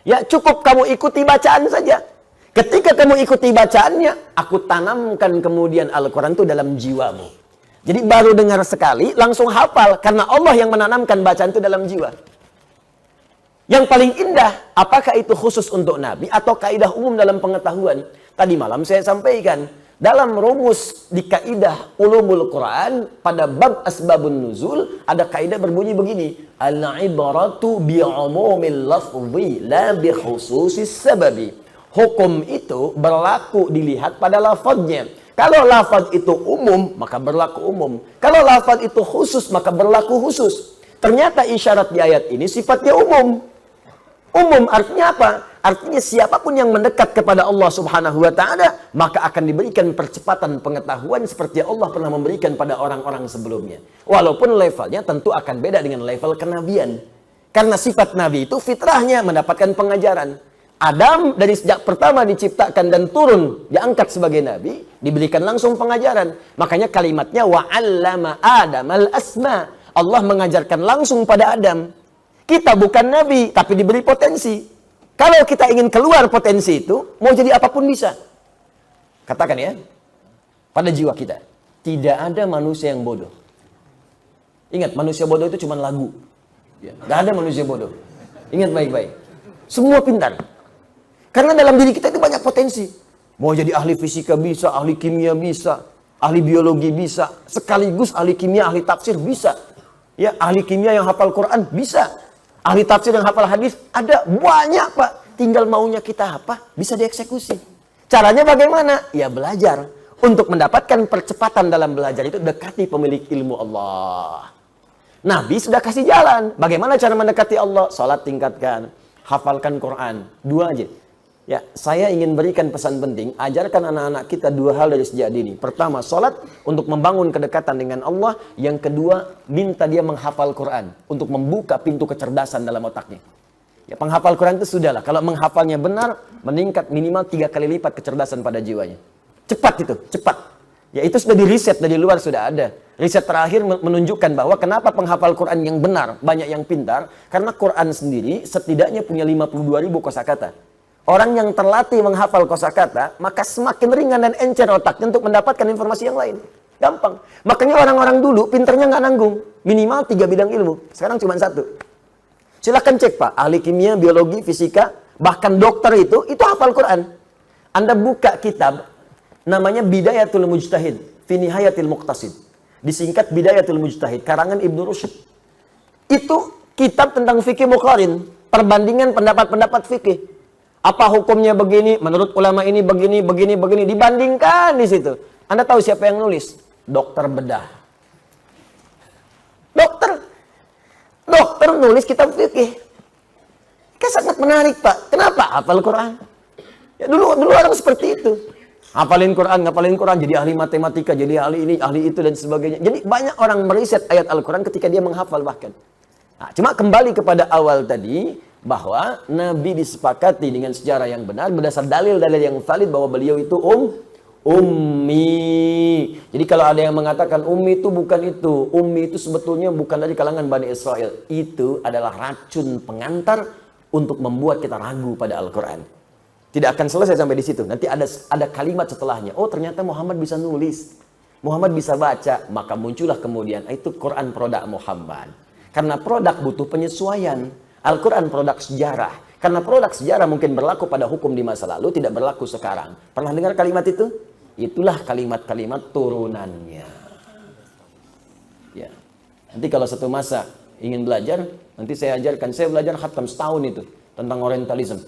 Ya cukup kamu ikuti bacaan saja. Ketika kamu ikuti bacaannya, aku tanamkan kemudian Al-Quran itu dalam jiwamu. Jadi baru dengar sekali, langsung hafal. Karena Allah yang menanamkan bacaan itu dalam jiwa. Yang paling indah, apakah itu khusus untuk Nabi atau kaidah umum dalam pengetahuan? Tadi malam saya sampaikan, dalam rumus di kaidah ulumul Quran, pada bab asbabun nuzul, ada kaidah berbunyi begini. Al-ibaratu bi'umumil lafzi, la bi khususis sababi. Hukum itu berlaku dilihat pada lafadznya. Kalau lafadz itu umum, maka berlaku umum. Kalau lafadz itu khusus, maka berlaku khusus. Ternyata isyarat di ayat ini sifatnya umum. Umum artinya apa? Artinya siapapun yang mendekat kepada Allah Subhanahu wa Ta'ala, maka akan diberikan percepatan pengetahuan seperti Allah pernah memberikan pada orang-orang sebelumnya. Walaupun levelnya tentu akan beda dengan level kenabian. Karena sifat Nabi itu fitrahnya mendapatkan pengajaran. Adam dari sejak pertama diciptakan dan turun, diangkat sebagai Nabi, diberikan langsung pengajaran. Makanya kalimatnya wa'allama Adam al-asma. Allah mengajarkan langsung pada Adam. Kita bukan Nabi, tapi diberi potensi. Kalau kita ingin keluar potensi itu, mau jadi apapun bisa. Katakan ya, pada jiwa kita, tidak ada manusia yang bodoh. Ingat, manusia bodoh itu cuma lagu. Tidak ada manusia bodoh. Ingat baik-baik. Semua pintar. Karena dalam diri kita itu banyak potensi. Mau jadi ahli fisika bisa, ahli kimia bisa, ahli biologi bisa, sekaligus ahli kimia, ahli tafsir bisa. Ya, ahli kimia yang hafal Quran bisa. Ahli tafsir yang hafal hadis ada banyak, Pak. Tinggal maunya kita apa? Bisa dieksekusi. Caranya bagaimana? Ya belajar. Untuk mendapatkan percepatan dalam belajar itu dekati pemilik ilmu Allah. Nabi sudah kasih jalan. Bagaimana cara mendekati Allah? Salat tingkatkan, hafalkan Quran. 2 aja. Ya, saya ingin berikan pesan penting, ajarkan anak-anak kita 2 hal dari sejak dini. Pertama, sholat untuk membangun kedekatan dengan Allah. Yang kedua, minta dia menghafal Quran untuk membuka pintu kecerdasan dalam otaknya. Ya, penghafal Quran itu sudahlah. Kalau menghafalnya benar, meningkat minimal 3 kali lipat kecerdasan pada jiwanya. Cepat itu, cepat. Ya, itu sudah di riset dari luar sudah ada. Riset terakhir menunjukkan bahwa kenapa penghafal Quran yang benar banyak yang pintar, karena Quran sendiri setidaknya punya 52.000 kosakata. Orang yang terlatih menghafal kosakata, maka semakin ringan dan encer otaknya untuk mendapatkan informasi yang lain. Gampang. Makanya orang-orang dulu pinternya nggak nanggung. Minimal 3 bidang ilmu. Sekarang cuma 1. Silahkan cek, Pak. Ahli kimia, biologi, fisika, bahkan dokter itu hafal Quran. Anda buka kitab, namanya Bidayatul Mujtahid, fi Nihayatil Muqtasid. Disingkat Bidayatul Mujtahid, karangan Ibnu Rushd. Itu kitab tentang fikih muqarin, perbandingan pendapat-pendapat fikih. Apa hukumnya begini, menurut ulama ini begini, dibandingkan di situ. Anda tahu siapa yang nulis? Dokter bedah. Dokter nulis kitab fikih. Kan sangat menarik, Pak. Kenapa? Hafal Quran. Ya dulu orang seperti itu. Ngapalin Quran, jadi ahli matematika, jadi ahli ini, ahli itu dan sebagainya. Jadi banyak orang meriset ayat Al-Quran ketika dia menghafal bahkan. Nah, cuma kembali kepada awal tadi, bahwa Nabi disepakati dengan sejarah yang benar berdasar dalil-dalil yang valid bahwa beliau itu ummi. Jadi kalau ada yang mengatakan ummi itu bukan itu, ummi itu sebetulnya bukan dari kalangan Bani Israel. Itu adalah racun pengantar untuk membuat kita ragu pada Al-Quran. Tidak akan selesai sampai di situ. Nanti ada kalimat setelahnya. Oh, ternyata Muhammad bisa nulis. Muhammad bisa baca. Maka muncullah kemudian itu Quran produk Muhammad. Karena produk butuh penyesuaian. Al-Quran produk sejarah. Karena produk sejarah mungkin berlaku pada hukum di masa lalu, tidak berlaku sekarang. Pernah dengar kalimat itu? Itulah kalimat-kalimat turunannya. Ya. Nanti kalau satu masa ingin belajar, nanti saya ajarkan. Saya belajar khatam setahun itu tentang Orientalism.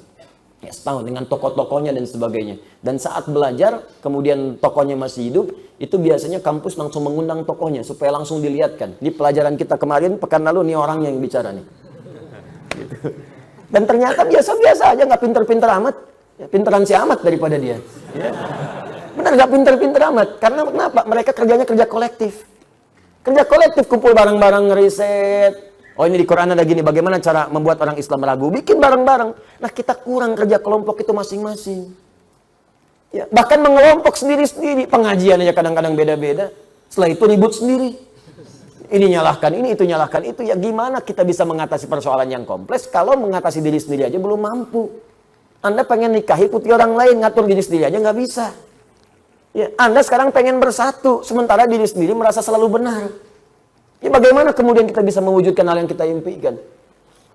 Ya, setahun dengan tokoh-tokohnya dan sebagainya. Dan saat belajar, kemudian tokohnya masih hidup, itu biasanya kampus langsung mengundang tokohnya supaya langsung dilihatkan. Di pelajaran kita kemarin, pekan lalu, nih orang yang bicara nih. Gitu. Dan ternyata biasa-biasa aja, nggak pinter-pinter amat. Ya, pinteran si amat daripada dia. Ya. Benar, nggak pinter-pinter amat. Karena kenapa? Mereka kerjanya kerja kolektif. Kerja kolektif, kumpul bareng-bareng, ngeriset. Oh, ini di Quran ada gini, bagaimana cara membuat orang Islam ragu? Bikin bareng-bareng. Nah, kita kurang kerja kelompok itu masing-masing. Ya, bahkan mengelompok sendiri-sendiri. Pengajian aja kadang-kadang beda-beda. Setelah itu ribut sendiri. Ini nyalahkan ini, itu nyalahkan itu. Ya gimana kita bisa mengatasi persoalan yang kompleks kalau mengatasi diri sendiri aja belum mampu. Anda pengen nikahi putih orang lain, ngatur diri sendiri aja nggak bisa. Ya, Anda sekarang pengen bersatu, sementara diri sendiri merasa selalu benar. Ya, bagaimana kemudian kita bisa mewujudkan hal yang kita impikan?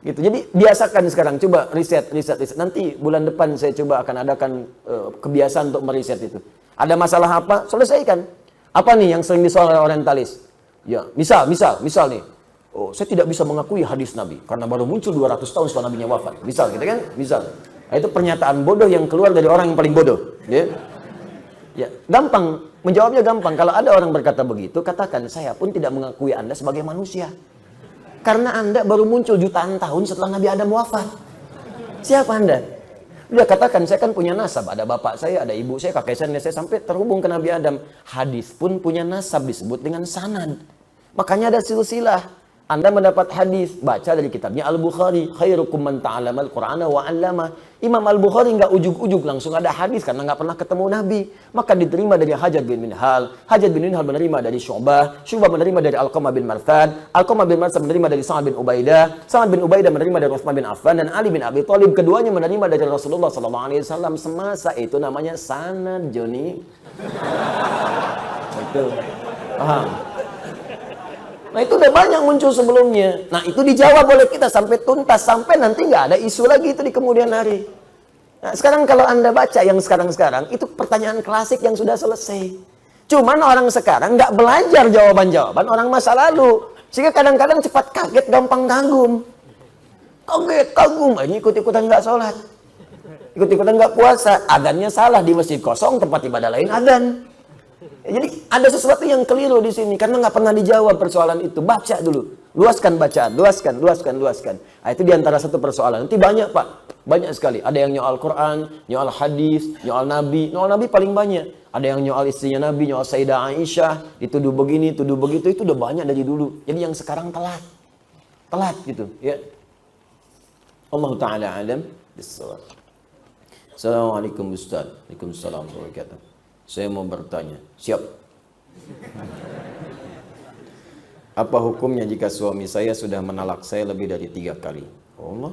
Gitu. Jadi biasakan sekarang, coba riset. Nanti bulan depan saya coba akan adakan kebiasaan untuk meriset itu. Ada masalah apa? Selesaikan. Apa nih yang sering disoal oleh orientalis? Ya, misal nih. Oh, saya tidak bisa mengakui hadis Nabi karena baru muncul 200 tahun setelah Nabinya wafat. Misal gitu kan? Misal. Nah, itu pernyataan bodoh yang keluar dari orang yang paling bodoh, ya. Ya, gampang. Menjawabnya gampang. Kalau ada orang berkata begitu, katakan, saya pun tidak mengakui Anda sebagai manusia. Karena Anda baru muncul jutaan tahun setelah Nabi Adam wafat. Siapa Anda? Udah katakan, saya kan punya nasab. Ada bapak saya, ada ibu saya, kakek saya, nenek saya, sampai terhubung ke Nabi Adam. Hadis pun punya nasab, disebut dengan sanad. Makanya ada silsilah. Anda mendapat hadis, baca dari kitabnya Al-Bukhari. Khairukum man ta'alamal Qur'ana wa 'allama. Imam Al-Bukhari nggak ujuk-ujuk langsung ada hadis karena nggak pernah ketemu Nabi. Maka diterima dari Hajjaj bin Minhal. Hajjaj bin Minhal menerima dari Syu'bah. Syu'bah menerima dari Alqamah bin Marthad. Alqamah bin Marthad menerima dari Sa'ad bin Ubaidah. Sa'ad bin Ubaidah menerima dari Utsman bin Affan dan Ali bin Abi Thalib. Keduanya menerima dari Rasulullah SAW. Semasa itu namanya sanad, Joni. Betul. Paham? Nah, itu udah banyak muncul sebelumnya. Nah, itu dijawab oleh kita sampai tuntas, sampai nanti nggak ada isu lagi itu di kemudian hari. Nah, sekarang kalau Anda baca yang sekarang-sekarang, itu pertanyaan klasik yang sudah selesai. Cuman orang sekarang nggak belajar jawaban-jawaban orang masa lalu. Sehingga kadang-kadang cepat kaget, gampang kagum. Kagum. Ini ikut-ikutan nggak sholat. Ikut-ikutan nggak puasa. Adhannya salah di masjid kosong, tempat ibadah lain adhan. Jadi ada sesuatu yang keliru di sini karena nggak pernah dijawab persoalan itu. Baca dulu, luaskan bacaan, luaskan. Nah, itu diantara satu persoalan. Nanti banyak Pak, banyak sekali. Ada yang nyoal Quran, nyoal hadis, nyoal Nabi paling banyak. Ada yang nyoal istrinya Nabi, nyoal Sayyidah Aisyah, dituduh begini, tuduh begitu, itu udah banyak dari dulu. Jadi yang sekarang telat gitu. Ya. Allah Taala alam bissawab. Assalamualaikum Ustaz. Waalaikumsalam warahmatullahi wabarakatuh. Saya mau bertanya, siap. Apa hukumnya jika suami saya sudah menalak saya lebih dari 3 kali? Allah.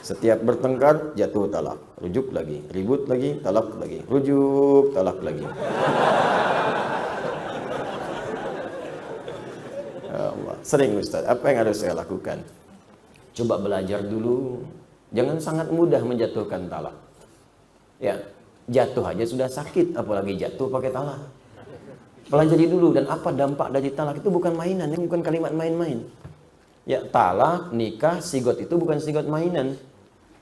Setiap bertengkar, jatuh talak. Rujuk lagi, ribut lagi, talak lagi. Rujuk, talak lagi. Ya Allah. Sering Ustaz, apa yang harus saya lakukan? Coba belajar dulu. Jangan sangat mudah menjatuhkan talak. Ya. Jatuh aja sudah sakit, apalagi jatuh pakai talak. Pelajari dulu, dan apa dampak dari talak itu bukan mainan, ini bukan kalimat main-main. Ya, talak, nikah, sigot itu bukan sigot mainan.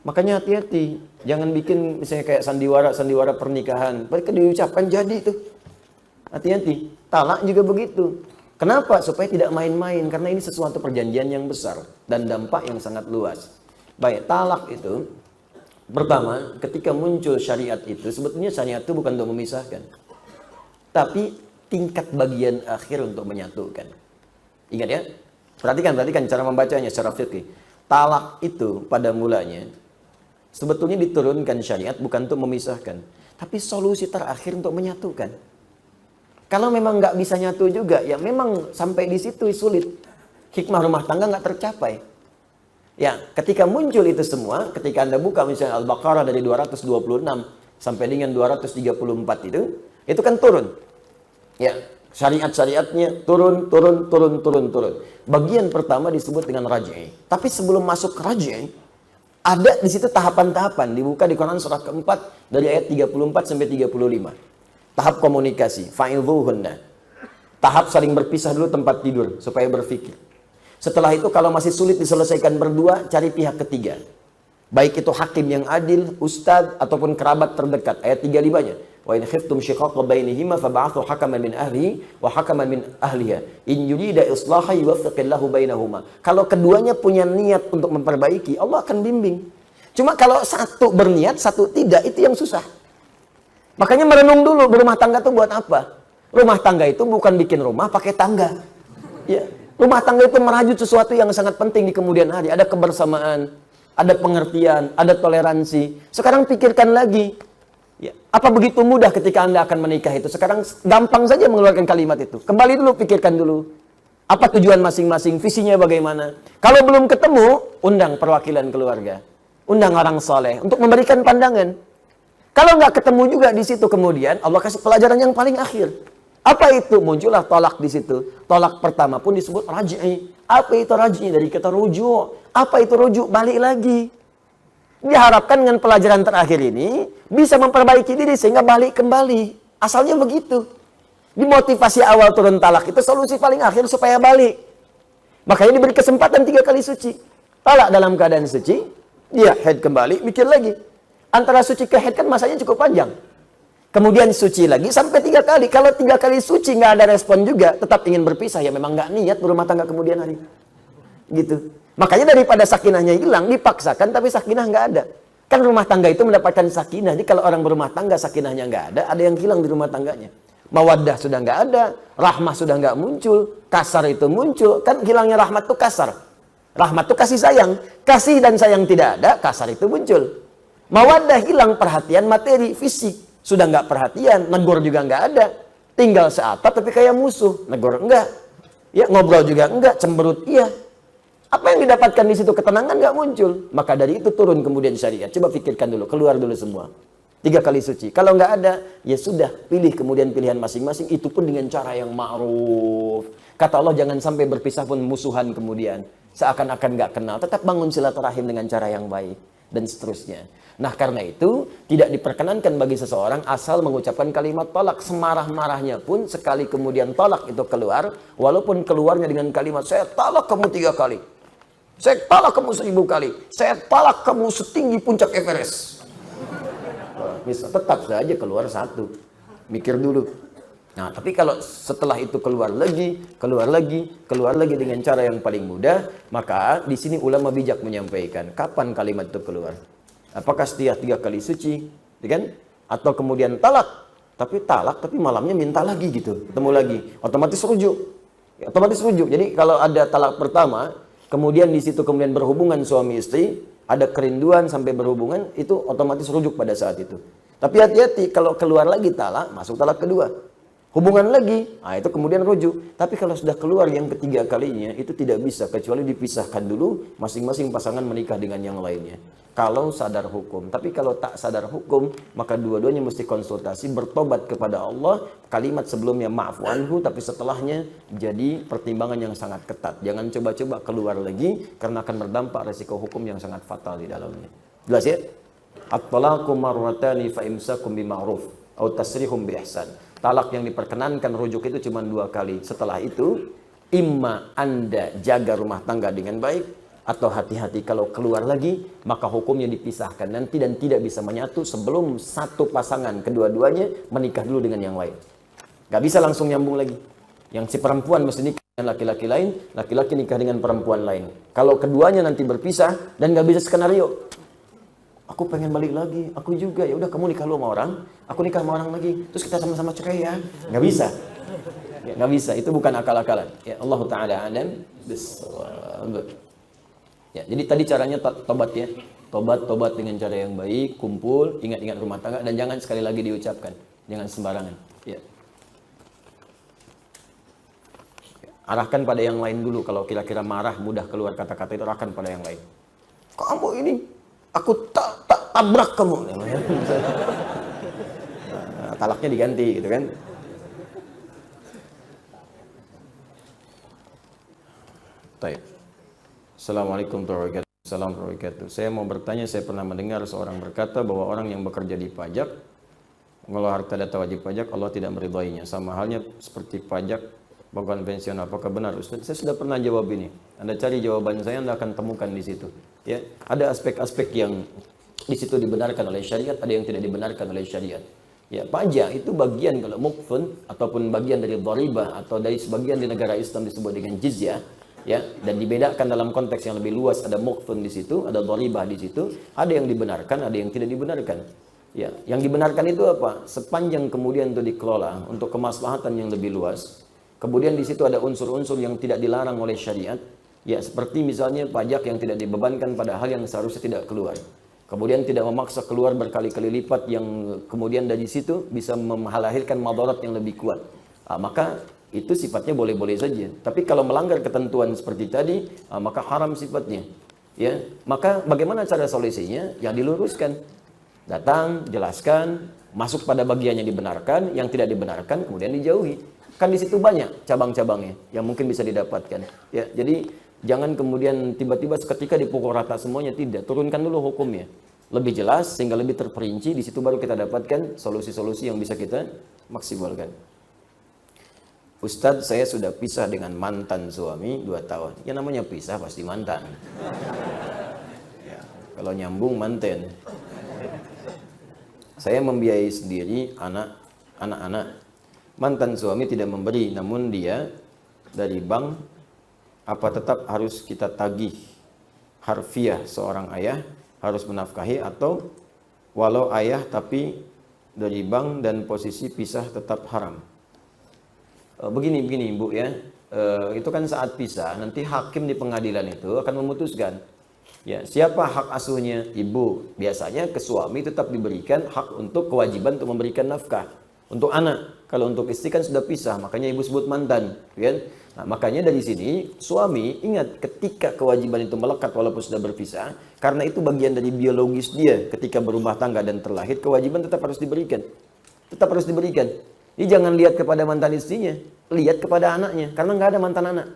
Makanya hati-hati, jangan bikin misalnya kayak sandiwara pernikahan. Mereka diucapkan jadi itu. Hati-hati, talak juga begitu. Kenapa? Supaya tidak main-main, karena ini sesuatu perjanjian yang besar dan dampak yang sangat luas. Baik, talak itu pertama, ketika muncul syariat itu, sebetulnya syariat itu bukan untuk memisahkan. Tapi tingkat bagian akhir untuk menyatukan. Ingat ya? Perhatikan cara membacanya secara fikih. Talak itu pada mulanya, sebetulnya diturunkan syariat bukan untuk memisahkan. Tapi solusi terakhir untuk menyatukan. Kalau memang nggak bisa nyatu juga, ya memang sampai di situ sulit. Hikmah rumah tangga nggak tercapai. Ya, ketika muncul itu semua, ketika Anda buka misalnya Al-Baqarah dari 226 sampai dengan 234 itu kan turun. Ya, syariat-syariatnya turun. Bagian pertama disebut dengan raj'i. Tapi sebelum masuk ke raj'i, ada di situ tahapan-tahapan. Dibuka di Quran surah keempat dari ayat 34 sampai 35. Tahap komunikasi, fa'idhuhunna. Tahap saling berpisah dulu tempat tidur supaya berpikir. Setelah itu kalau masih sulit diselesaikan berdua, cari pihak ketiga. Baik itu hakim yang adil, ustadz, ataupun kerabat terdekat. Ayat 35-nya. Wa in khiftum shiqaqa bainihima fab'athu hakaman min ahlihi wa hakaman min ahliha. In yurida islaha yuwaffiqillahu bainahuma. Kalau keduanya punya niat untuk memperbaiki, Allah akan bimbing. Cuma kalau satu berniat, satu tidak, itu yang susah. Makanya merenung dulu, berumah tangga itu buat apa? Rumah tangga itu bukan bikin rumah pakai tangga. Ya. Rumah tangga itu merajut sesuatu yang sangat penting di kemudian hari. Ada kebersamaan, ada pengertian, ada toleransi. Sekarang pikirkan lagi. Ya, apa begitu mudah ketika Anda akan menikah itu? Sekarang gampang saja mengeluarkan kalimat itu. Kembali dulu, pikirkan dulu. Apa tujuan masing-masing, visinya bagaimana. Kalau belum ketemu, undang perwakilan keluarga. Undang orang soleh untuk memberikan pandangan. Kalau nggak ketemu juga di situ kemudian, Allah kasih pelajaran yang paling akhir. Apa itu? Muncullah tolak di situ. Tolak pertama pun disebut raj'i. Apa itu raj'i? Dari kata rujuk. Apa itu rujuk? Balik lagi. Diharapkan dengan pelajaran terakhir ini bisa memperbaiki diri sehingga balik kembali. Asalnya begitu. Di motivasi awal turun talak itu solusi paling akhir supaya balik. Makanya diberi kesempatan 3 kali suci. Talak dalam keadaan suci, dia head kembali, mikir lagi. Antara suci ke head kan masanya cukup panjang. Kemudian suci lagi sampai 3 kali. Kalau 3 kali suci nggak ada respon juga, tetap ingin berpisah, ya memang nggak niat berumah tangga kemudian hari. Gitu. Makanya daripada sakinahnya hilang, dipaksakan tapi sakinah nggak ada. Kan rumah tangga itu mendapatkan sakinah. Jadi kalau orang berumah tangga sakinahnya nggak ada yang hilang di rumah tangganya. Mawaddah sudah nggak ada, rahmah sudah nggak muncul, kasar itu muncul. Kan hilangnya rahmat itu kasar. Rahmat itu kasih sayang. Kasih dan sayang tidak ada, kasar itu muncul. Mawaddah hilang, perhatian materi, fisik. Sudah nggak perhatian, negor juga nggak ada. Tinggal seatap tapi kayak musuh, negor enggak. Ya, ngobrol juga enggak, cemberut iya. Apa yang didapatkan di situ? Ketenangan nggak muncul. Maka dari itu turun kemudian syariat. Coba pikirkan dulu, keluar dulu semua. 3 kali suci. Kalau nggak ada, ya sudah, pilih kemudian pilihan masing-masing. Itu pun dengan cara yang ma'ruf. Kata Allah, jangan sampai berpisah pun musuhan kemudian. Seakan-akan nggak kenal. Tetap bangun silaturahim dengan cara yang baik. Dan seterusnya. Nah, karena itu tidak diperkenankan bagi seseorang asal mengucapkan kalimat tolak. Semarah-marahnya pun sekali kemudian tolak itu keluar, walaupun keluarnya dengan kalimat saya talak kamu 3 kali, saya talak kamu 1000 kali, saya talak kamu setinggi puncak Everest. Bisa tetap saja keluar satu. Mikir dulu. Nah, tapi kalau setelah itu keluar lagi dengan cara yang paling mudah, maka di sini ulama bijak menyampaikan kapan kalimat itu keluar. Apakah setiap 3 kali suci, kan? Atau kemudian talak, tapi malamnya minta lagi gitu, ketemu lagi, otomatis rujuk. Jadi kalau ada talak pertama, kemudian di situ kemudian berhubungan suami istri, ada kerinduan sampai berhubungan, itu otomatis rujuk pada saat itu. Tapi hati-hati kalau keluar lagi talak, masuk talak kedua. Hubungan lagi, nah itu kemudian rujuk. Tapi kalau sudah keluar yang ketiga kalinya, itu tidak bisa kecuali dipisahkan dulu, masing-masing pasangan menikah dengan yang lainnya. Kalau sadar hukum. Tapi kalau tak sadar hukum, maka dua-duanya mesti konsultasi, bertobat kepada Allah. Kalimat sebelumnya ma'fu anhu, tapi setelahnya jadi pertimbangan yang sangat ketat. Jangan coba-coba keluar lagi, karena akan berdampak resiko hukum yang sangat fatal di dalamnya. Jelas ya? At-talaqu marratani fa imsakum bima'ruf atau tasrihum bi ihsan. Talak yang diperkenankan rujuk itu cuma 2 kali. Setelah itu, imma Anda jaga rumah tangga dengan baik, atau hati-hati kalau keluar lagi, maka hukumnya dipisahkan nanti dan tidak bisa menyatu sebelum satu pasangan kedua-duanya menikah dulu dengan yang lain. Gak bisa langsung nyambung lagi. Yang si perempuan mesti nikah dengan laki-laki lain, laki-laki nikah dengan perempuan lain. Kalau keduanya nanti berpisah dan gak bisa skenario. Aku pengen balik lagi, aku juga. Ya udah kamu nikah lu sama orang, aku nikah sama orang lagi, terus kita sama-sama cerai ya. Gak bisa. Ya, gak bisa, itu bukan akal-akalan. Ya, Allah Ta'ala alam bisawab. Ya, jadi tadi caranya tobat ya. Tobat dengan cara yang baik, kumpul, ingat-ingat rumah tangga, dan jangan sekali lagi diucapkan. Jangan sembarangan. Ya. Arahkan pada yang lain dulu. Kalau kira-kira marah, mudah keluar kata-kata itu, arahkan pada yang lain. kamu ini aku tak tabrak kamu. Nah, talaknya diganti gitu kan. Baik. Assalamualaikum warahmatullahi wabarakatuh. Assalamualaikum warahmatullahi wabarakatuh. Saya mau bertanya, saya pernah mendengar seorang berkata bahwa orang yang bekerja di pajak, kalau harta data wajib pajak, Allah tidak meridainya. Sama halnya seperti pajak konvensional. Apakah benar, Ustaz? Saya sudah pernah jawab ini. Anda cari jawaban saya, Anda akan temukan di situ. Ya, ada aspek-aspek yang di situ dibenarkan oleh syariat, ada yang tidak dibenarkan oleh syariat. Ya, pajak itu bagian kalau mukfun ataupun bagian dari dharibah atau dari sebagian di negara Islam disebut dengan jizyah. Ya, dan dibedakan dalam konteks yang lebih luas, ada mukfun di situ, ada dharibah di situ, ada yang dibenarkan, ada yang tidak dibenarkan. Ya, yang dibenarkan itu apa? Sepanjang kemudian itu dikelola untuk kemaslahatan yang lebih luas. Kemudian di situ ada unsur-unsur yang tidak dilarang oleh syariat. Ya, seperti misalnya pajak yang tidak dibebankan pada hal yang seharusnya tidak keluar. Kemudian tidak memaksa keluar berkali-kali lipat yang kemudian dari situ bisa melahirkan madarat yang lebih kuat. Maka itu sifatnya boleh-boleh saja. Tapi kalau melanggar ketentuan seperti tadi, maka haram sifatnya. Ya, maka bagaimana cara solusinya? Ya diluruskan. Datang, jelaskan, masuk pada bagian yang dibenarkan, yang tidak dibenarkan kemudian dijauhi. Kan di situ banyak cabang-cabangnya yang mungkin bisa didapatkan. Ya, jadi jangan kemudian tiba-tiba seketika dipukul rata semuanya, tidak. Turunkan dulu hukumnya. Lebih jelas sehingga lebih terperinci, di situ baru kita dapatkan solusi-solusi yang bisa kita maksimalkan. Ustadz, saya sudah pisah dengan mantan suami 2 tahun. Ya namanya pisah pasti mantan. Ya, kalau nyambung manten. Saya membiayai sendiri anak-anak. Mantan suami tidak memberi, namun dia dari bank, apa tetap harus kita tagih harfiah seorang ayah harus menafkahi, atau walau ayah tapi dari bank dan posisi pisah tetap haram? Begini Bu ya, itu kan saat pisah, nanti hakim di pengadilan itu akan memutuskan. Ya, siapa hak asuhnya? Ibu. Biasanya ke suami tetap diberikan hak untuk kewajiban untuk memberikan nafkah untuk anak. Kalau untuk istri kan sudah pisah, makanya ibu sebut mantan, kan? Nah, makanya dari sini suami ingat ketika kewajiban itu melekat walaupun sudah berpisah, karena itu bagian dari biologis dia ketika berumah tangga dan terlahir, kewajiban tetap harus diberikan. Tetap harus diberikan. Jadi jangan lihat kepada mantan istrinya, lihat kepada anaknya, karena nggak ada mantan anak.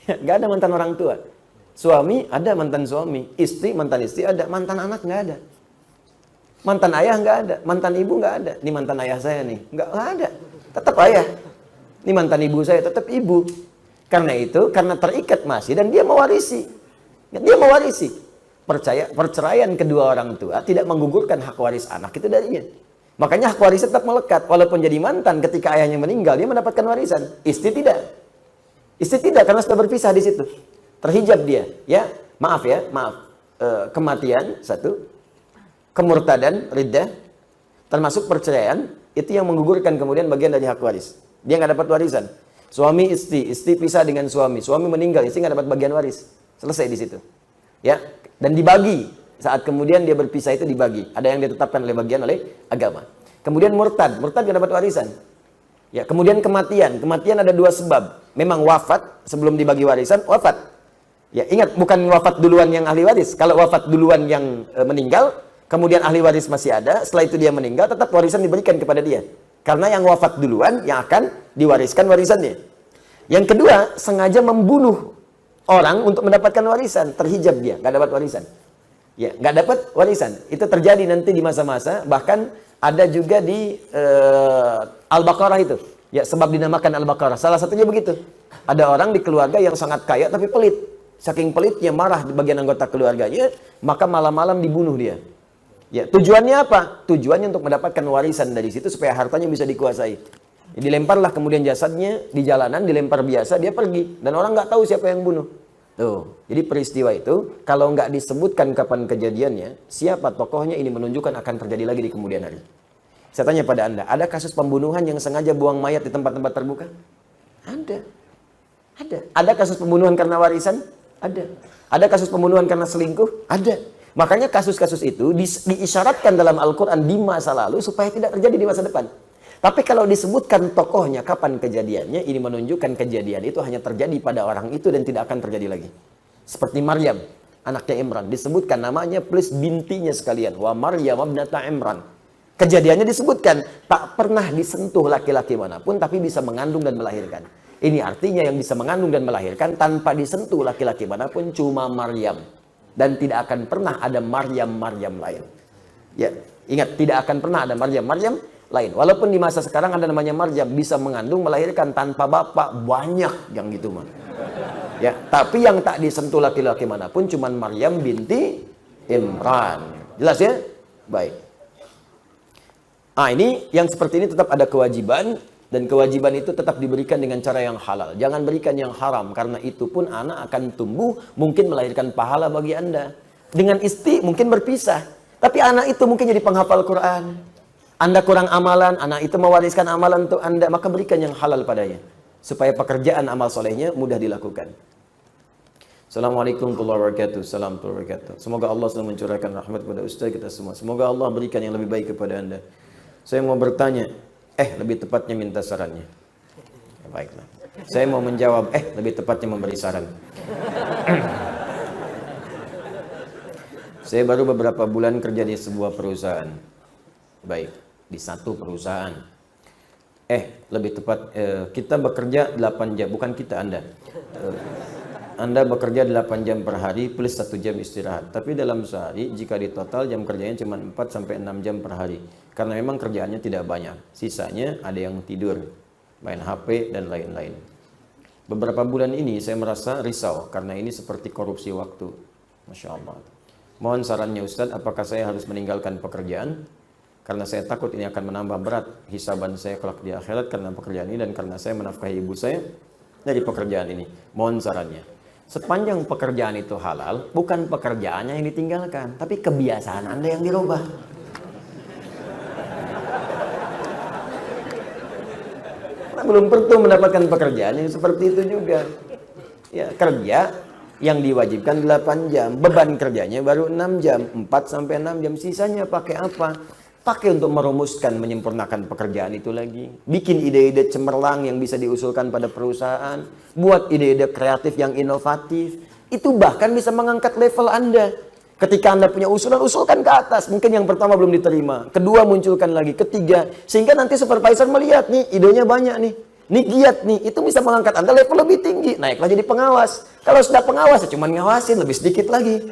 Nggak ada mantan orang tua. Suami ada mantan suami, istri mantan istri ada, mantan anak nggak ada. Mantan ayah nggak ada, mantan ibu nggak ada. Ini mantan ayah saya nih, nggak ada. Tetap ayah. Ini mantan ibu saya, tetap ibu. Karena itu, karena terikat masih dan dia mewarisi. Dia mewarisi. Perceraian kedua orang tua tidak menggugurkan hak waris anak itu darinya. Makanya hak waris tetap melekat. Walaupun jadi mantan ketika ayahnya meninggal, dia mendapatkan warisan. Istri tidak. Istri tidak karena sudah berpisah di situ. Terhijab dia. Ya, maaf. Kematian satu, kemurtadan, riddah, termasuk perceraian, itu yang menggugurkan kemudian bagian dari hak waris. Dia nggak dapat warisan. Suami istri pisah dengan suami meninggal, istri nggak dapat bagian waris. Selesai di situ. Ya, dan dibagi. Saat kemudian dia berpisah itu dibagi. Ada yang ditetapkan oleh bagian oleh agama. Kemudian murtad nggak dapat warisan. Ya, kemudian kematian ada 2 sebab. Memang wafat sebelum dibagi warisan, wafat. Ya, ingat bukan wafat duluan yang ahli waris. Kalau wafat duluan yang meninggal, kemudian ahli waris masih ada, setelah itu dia meninggal, tetap warisan diberikan kepada dia. Karena yang wafat duluan yang akan diwariskan warisannya. Yang kedua, sengaja membunuh orang untuk mendapatkan warisan, terhijab dia, nggak dapat warisan. Ya, nggak dapat warisan. Itu terjadi nanti di masa-masa, bahkan ada juga di Al-Baqarah itu. Ya, sebab dinamakan Al-Baqarah. Salah satunya begitu. Ada orang di keluarga yang sangat kaya tapi pelit. Saking pelitnya marah di bagian anggota keluarganya, maka malam-malam dibunuh dia. Ya, tujuannya apa? Tujuannya untuk mendapatkan warisan dari situ supaya hartanya bisa dikuasai. Ya, dilemparlah kemudian jasadnya di jalanan, dilempar biasa, dia pergi. Dan orang nggak tahu siapa yang bunuh. Tuh, jadi peristiwa itu, kalau nggak disebutkan kapan kejadiannya, siapa tokohnya, ini menunjukkan akan terjadi lagi di kemudian hari. Saya tanya pada Anda, ada kasus pembunuhan yang sengaja buang mayat di tempat-tempat terbuka? Ada. Ada kasus pembunuhan karena warisan? Ada. Ada kasus pembunuhan karena selingkuh? Ada. Makanya kasus-kasus itu diisyaratkan dalam Al-Quran di masa lalu supaya tidak terjadi di masa depan. Tapi kalau disebutkan tokohnya, kapan kejadiannya, ini menunjukkan kejadian itu hanya terjadi pada orang itu dan tidak akan terjadi lagi. Seperti Maryam. anaknya Imran. Disebutkan namanya plus bintinya sekalian. Wa Maryam ibnata Imran. Kejadiannya disebutkan, tak pernah disentuh laki-laki manapun, tapi bisa mengandung dan melahirkan. Ini artinya yang bisa mengandung dan melahirkan tanpa disentuh laki-laki manapun cuma Maryam. Dan tidak akan pernah ada Maryam lain. Ya, ingat, tidak akan pernah ada Maryam lain. Walaupun di masa sekarang ada namanya Maryam, bisa mengandung, melahirkan tanpa bapak, banyak yang gitu mah. Ya, tapi yang tak disentuh laki-laki manapun cuman Maryam binti Imran. Jelas ya? Baik. Nah, ini yang seperti ini tetap ada kewajiban, dan kewajiban itu tetap diberikan dengan cara yang halal. Jangan berikan yang haram, karena itu pun anak akan tumbuh, mungkin melahirkan pahala bagi Anda. Dengan istri mungkin berpisah, tapi anak itu mungkin jadi penghafal Quran. Anda kurang amalan, anak itu mewariskan amalan untuk Anda, maka berikan yang halal padanya. Supaya pekerjaan amal solehnya mudah dilakukan. Assalamualaikum warahmatullahi wabarakatuh. Salam warahmatullahi wabarakatuh. Semoga Allah selalu mencurahkan rahmat kepada Ustaz kita semua. Semoga Allah berikan yang lebih baik kepada Anda. Saya mau bertanya, lebih tepatnya minta sarannya. Ya, baiklah. Saya mau menjawab, lebih tepatnya memberi saran. Saya baru beberapa bulan kerja di sebuah perusahaan. Baik, di satu perusahaan. Lebih tepat, kita bekerja 8 jam, bukan kita, Anda. Anda bekerja 8 jam per hari plus 1 jam istirahat. Tapi dalam sehari, jika di total jam kerjanya cuma 4-6 jam per hari. Karena memang kerjaannya tidak banyak. Sisanya ada yang tidur, main HP, dan lain-lain. Beberapa bulan ini saya merasa risau, karena ini seperti korupsi waktu. Masya Allah. Mohon sarannya Ustadz, apakah saya harus meninggalkan pekerjaan? Karena saya takut ini akan menambah berat hisaban saya kelak di akhirat karena pekerjaan ini, dan karena saya menafkahi ibu saya dari pekerjaan ini. Mohon sarannya. Sepanjang pekerjaan itu halal, bukan pekerjaannya yang ditinggalkan, tapi kebiasaan Anda yang dirubah. Karena belum tentu mendapatkan pekerjaan yang seperti itu juga. Ya, kerja yang diwajibkan 8 jam, beban kerjanya baru 6 jam, 4-6 jam, sisanya pakai apa? Pakai untuk merumuskan, menyempurnakan pekerjaan itu lagi. Bikin ide-ide cemerlang yang bisa diusulkan pada perusahaan. Buat ide-ide kreatif yang inovatif. Itu bahkan bisa mengangkat level Anda. Ketika Anda punya usulan, usulkan ke atas. Mungkin yang pertama belum diterima. Kedua munculkan lagi. Ketiga. Sehingga nanti supervisor melihat nih, idenya banyak nih. Nih giat nih. Itu bisa mengangkat Anda level lebih tinggi. Naiklah jadi pengawas. Kalau sudah pengawas, ya cuma ngawasin. Lebih sedikit lagi.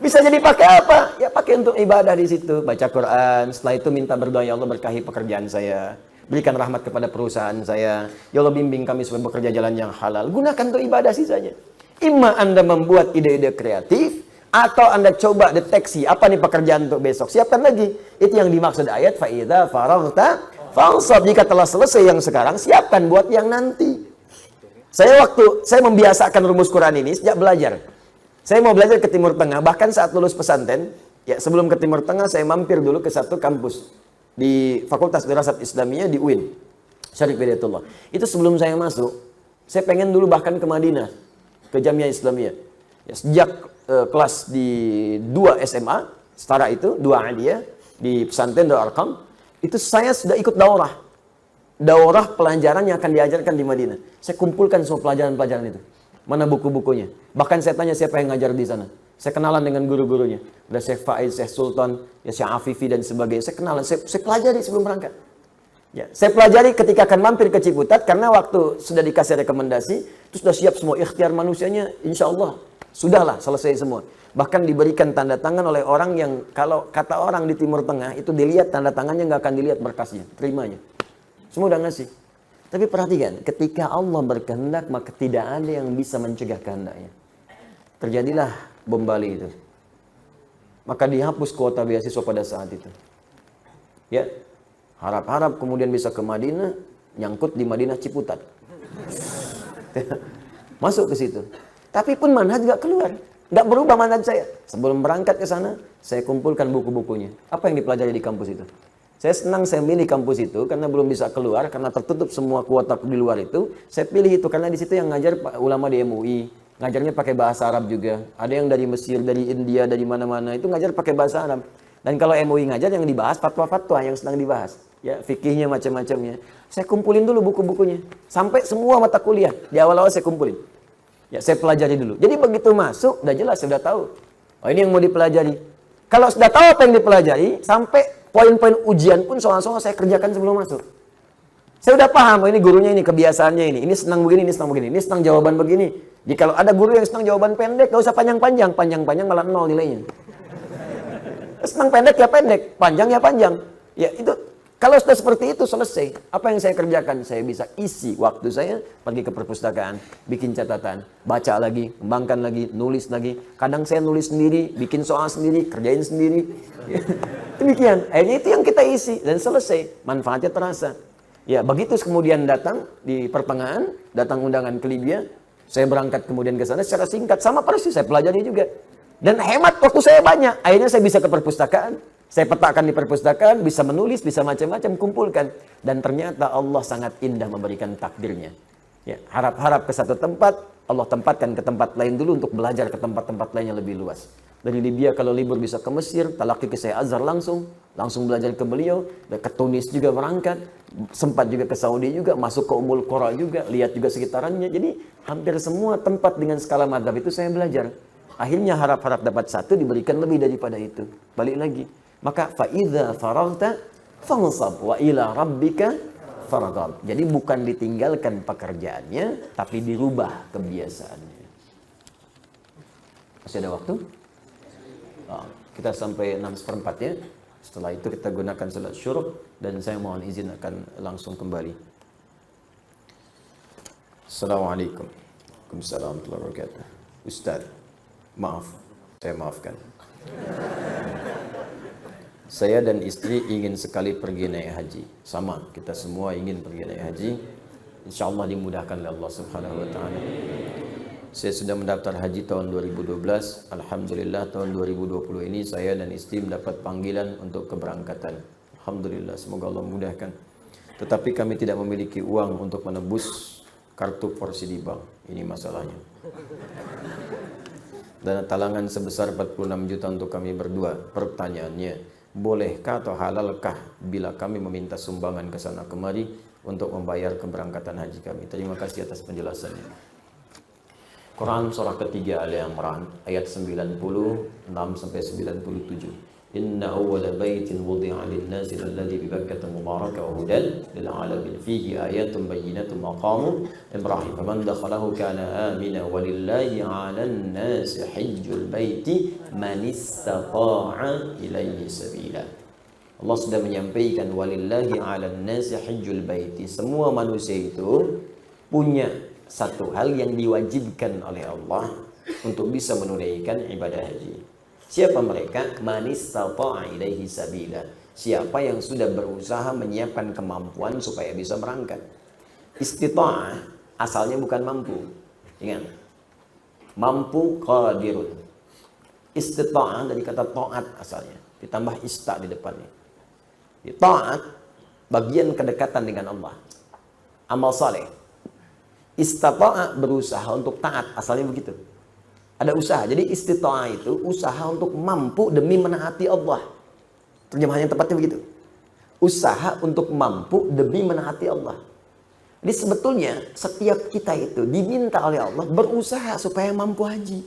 Bisa jadi pakai apa? Ya pakai untuk ibadah di situ, baca Quran. Setelah itu minta berdoa, ya Allah berkahi pekerjaan saya. Berikan rahmat kepada perusahaan saya. Ya Allah bimbing kami supaya bekerja jalan yang halal. Gunakan untuk ibadah sisanya. Imma Anda membuat ide-ide kreatif, atau Anda coba deteksi apa nih pekerjaan untuk besok. Siapkan lagi. Itu yang dimaksud ayat faida faraghta fansab. Jika telah selesai yang sekarang, siapkan buat yang nanti. Saya membiasakan rumus Quran ini sejak belajar. Saya mau belajar ke Timur Tengah, bahkan saat lulus pesantren, ya sebelum ke Timur Tengah saya mampir dulu ke satu kampus di Fakultas Dirasat Islamiyah di UIN, Syarif Hidayatullah. Itu sebelum saya masuk, saya pengen dulu bahkan ke Madinah, ke Jamiah Islamiyah. Ya, sejak kelas di 2 SMA, setara itu, 2 Aliyah, di pesantren Darul Arqam, itu saya sudah ikut daurah. Daurah pelajaran yang akan diajarkan di Madinah. Saya kumpulkan semua pelajaran-pelajaran itu. Mana buku-bukunya? Bahkan saya tanya siapa yang ngajar di sana. Saya kenalan dengan guru-gurunya. Ada Syekh Faiz, Syekh Sultan, ya Syekh Afifi dan sebagainya. Saya kenalan, saya pelajari sebelum berangkat. Ya, saya pelajari ketika akan mampir ke Ciputat, karena waktu sudah dikasih rekomendasi, itu sudah siap semua ikhtiar manusianya, insya Allah sudahlah selesai semua. Bahkan diberikan tanda tangan oleh orang yang kalau kata orang di Timur Tengah itu dilihat tanda tangannya nggak akan dilihat berkasnya, terimanya. Semua udah ngasih. Tapi perhatikan, ketika Allah berkehendak, maka tidak ada yang bisa mencegah kehendaknya. Terjadilah bom Bali itu. Maka dihapus kuota beasiswa pada saat itu. Ya, harap-harap kemudian bisa ke Madinah, nyangkut di Madinah Ciputat. Masuk ke situ. Tapi pun manhaj gak keluar. Gak berubah manhaj saya. Sebelum berangkat ke sana, saya kumpulkan buku-bukunya. Apa yang dipelajari di kampus itu? Saya senang saya milih kampus itu karena belum bisa keluar, karena tertutup semua kuota di luar itu. Saya pilih itu karena di situ yang ngajar ulama di MUI, ngajarnya pakai bahasa Arab juga. Ada yang dari Mesir, dari India, dari mana-mana itu ngajar pakai bahasa Arab. Dan kalau MUI ngajar yang dibahas fatwa-fatwa yang sedang dibahas. ya fikihnya macam-macamnya. Saya kumpulin dulu buku-bukunya. Sampai semua mata kuliah. Di awal-awal saya kumpulin. Ya, saya pelajari dulu. Jadi begitu masuk, udah jelas, sudah tahu. Oh, ini yang mau dipelajari. Kalau sudah tahu apa yang dipelajari, sampai poin-poin ujian pun soal-soal saya kerjakan sebelum masuk. Saya udah paham, oh ini gurunya ini, kebiasaannya ini senang begini, ini senang begini, ini senang jawaban begini. Jadi kalau ada guru yang senang jawaban pendek, gak usah panjang-panjang. Panjang-panjang malah 0 nilainya. Senang pendek ya pendek, panjang ya panjang. Ya itu, kalau sudah seperti itu selesai. Apa yang saya kerjakan? Saya bisa isi waktu saya, pergi ke perpustakaan, bikin catatan, baca lagi, kembangkan lagi, nulis lagi. Kadang saya nulis sendiri, bikin soal sendiri, kerjain sendiri. Demikian, akhirnya itu yang kita isi, dan selesai. Manfaatnya terasa. Ya, begitu kemudian datang di pertengahan, datang undangan ke Libya, saya berangkat kemudian ke sana secara singkat, sama persis saya pelajari juga. Dan hemat waktu saya banyak, akhirnya saya bisa ke perpustakaan, saya petakan di perpustakaan, bisa menulis, bisa macam-macam, kumpulkan. Dan ternyata Allah sangat indah memberikan takdirnya. Ya, harap-harap ke satu tempat, Allah tempatkan ke tempat lain dulu untuk belajar ke tempat-tempat lain yang lebih luas. Dari Libya kalau libur bisa ke Mesir, talaki ke Syekh Azhar langsung belajar ke beliau, ke Tunis juga berangkat, sempat juga ke Saudi juga, masuk ke Ummul Qura juga, lihat juga sekitarannya. Jadi hampir semua tempat dengan skala madzhab itu saya belajar. Akhirnya harap-harap dapat satu, diberikan lebih daripada itu. Balik lagi. Maka fa'idha faraghta fansab wa ila rabbika farghab. Jadi bukan ditinggalkan pekerjaannya, tapi dirubah kebiasaannya. Masih ada waktu? Kita sampai 6/4 ya. Setelah itu kita gunakan salat syuruk dan saya mohon izin akan langsung kembali. Assalamualaikum. Waalaikumsalam warahmatullahi wabarakatuh. Ustaz, maaf, saya maafkan. Saya dan istri ingin sekali pergi naik haji. Sama, kita semua ingin pergi naik haji. InsyaAllah dimudahkan oleh Allah Subhanahu wa Ta'ala. Saya sudah mendaftar haji tahun 2012. Alhamdulillah tahun 2020 ini saya dan istri mendapat panggilan untuk keberangkatan. Alhamdulillah, semoga Allah mudahkan. Tetapi kami tidak memiliki uang untuk menebus kartu porsi di bank. Ini masalahnya. Dana talangan sebesar 46 juta untuk kami berdua. Pertanyaannya, bolehkah atau halalkah bila kami meminta sumbangan ke sana kemari untuk membayar keberangkatan haji kami? Terima kasih atas penjelasannya. Quran surah ketiga Ali Imran ayat 96 sampai 97. Inna awwala baitin wudi'a lin-nasi alladhi bi Bakkah mubarakan wa hudan lil 'alamin fihi ayatun bayyinatun maqamu Ibrahim faman dakhalahu kana amina walillahi 'alan nasi hajjul baiti man istata'a ilaihi sabila. Allah sudah menyampaikan walillahi 'alan nasi hajjul baiti. Semua manusia itu punya satu hal yang diwajibkan oleh Allah untuk bisa menunaikan ibadah haji. Siapa mereka? Man istata'a ilaihi sabila. Siapa yang sudah berusaha menyiapkan kemampuan supaya bisa berangkat. Istita'ah asalnya bukan mampu. Ingat. Mampu qadirun. Istita'ah dari kata ta'at asalnya. Ditambah ista di depannya. Ta'at bagian kedekatan dengan Allah. Amal saleh. Istata'a berusaha untuk taat, asalnya begitu. Ada usaha. Jadi istita'a itu usaha untuk mampu demi menaati Allah. Terjemahan yang tepatnya begitu. Usaha untuk mampu demi menaati Allah. Jadi sebetulnya setiap kita itu diminta oleh Allah berusaha supaya mampu haji.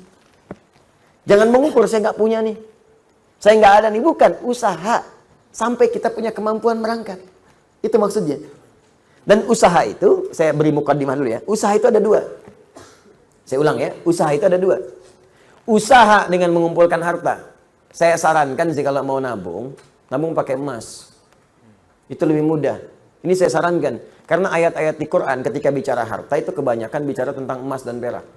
Jangan mengukur, saya nggak punya nih. Saya nggak ada nih, bukan. Usaha sampai kita punya kemampuan berangkat. Itu maksudnya. Dan usaha itu, saya beri mukadimah dulu ya. Usaha itu ada dua. Saya ulang ya, usaha itu ada dua. Usaha dengan mengumpulkan harta. Saya sarankan sih kalau mau nabung pakai emas. Itu lebih mudah. Ini saya sarankan. Karena ayat-ayat di Quran ketika bicara harta itu kebanyakan bicara tentang emas dan perak.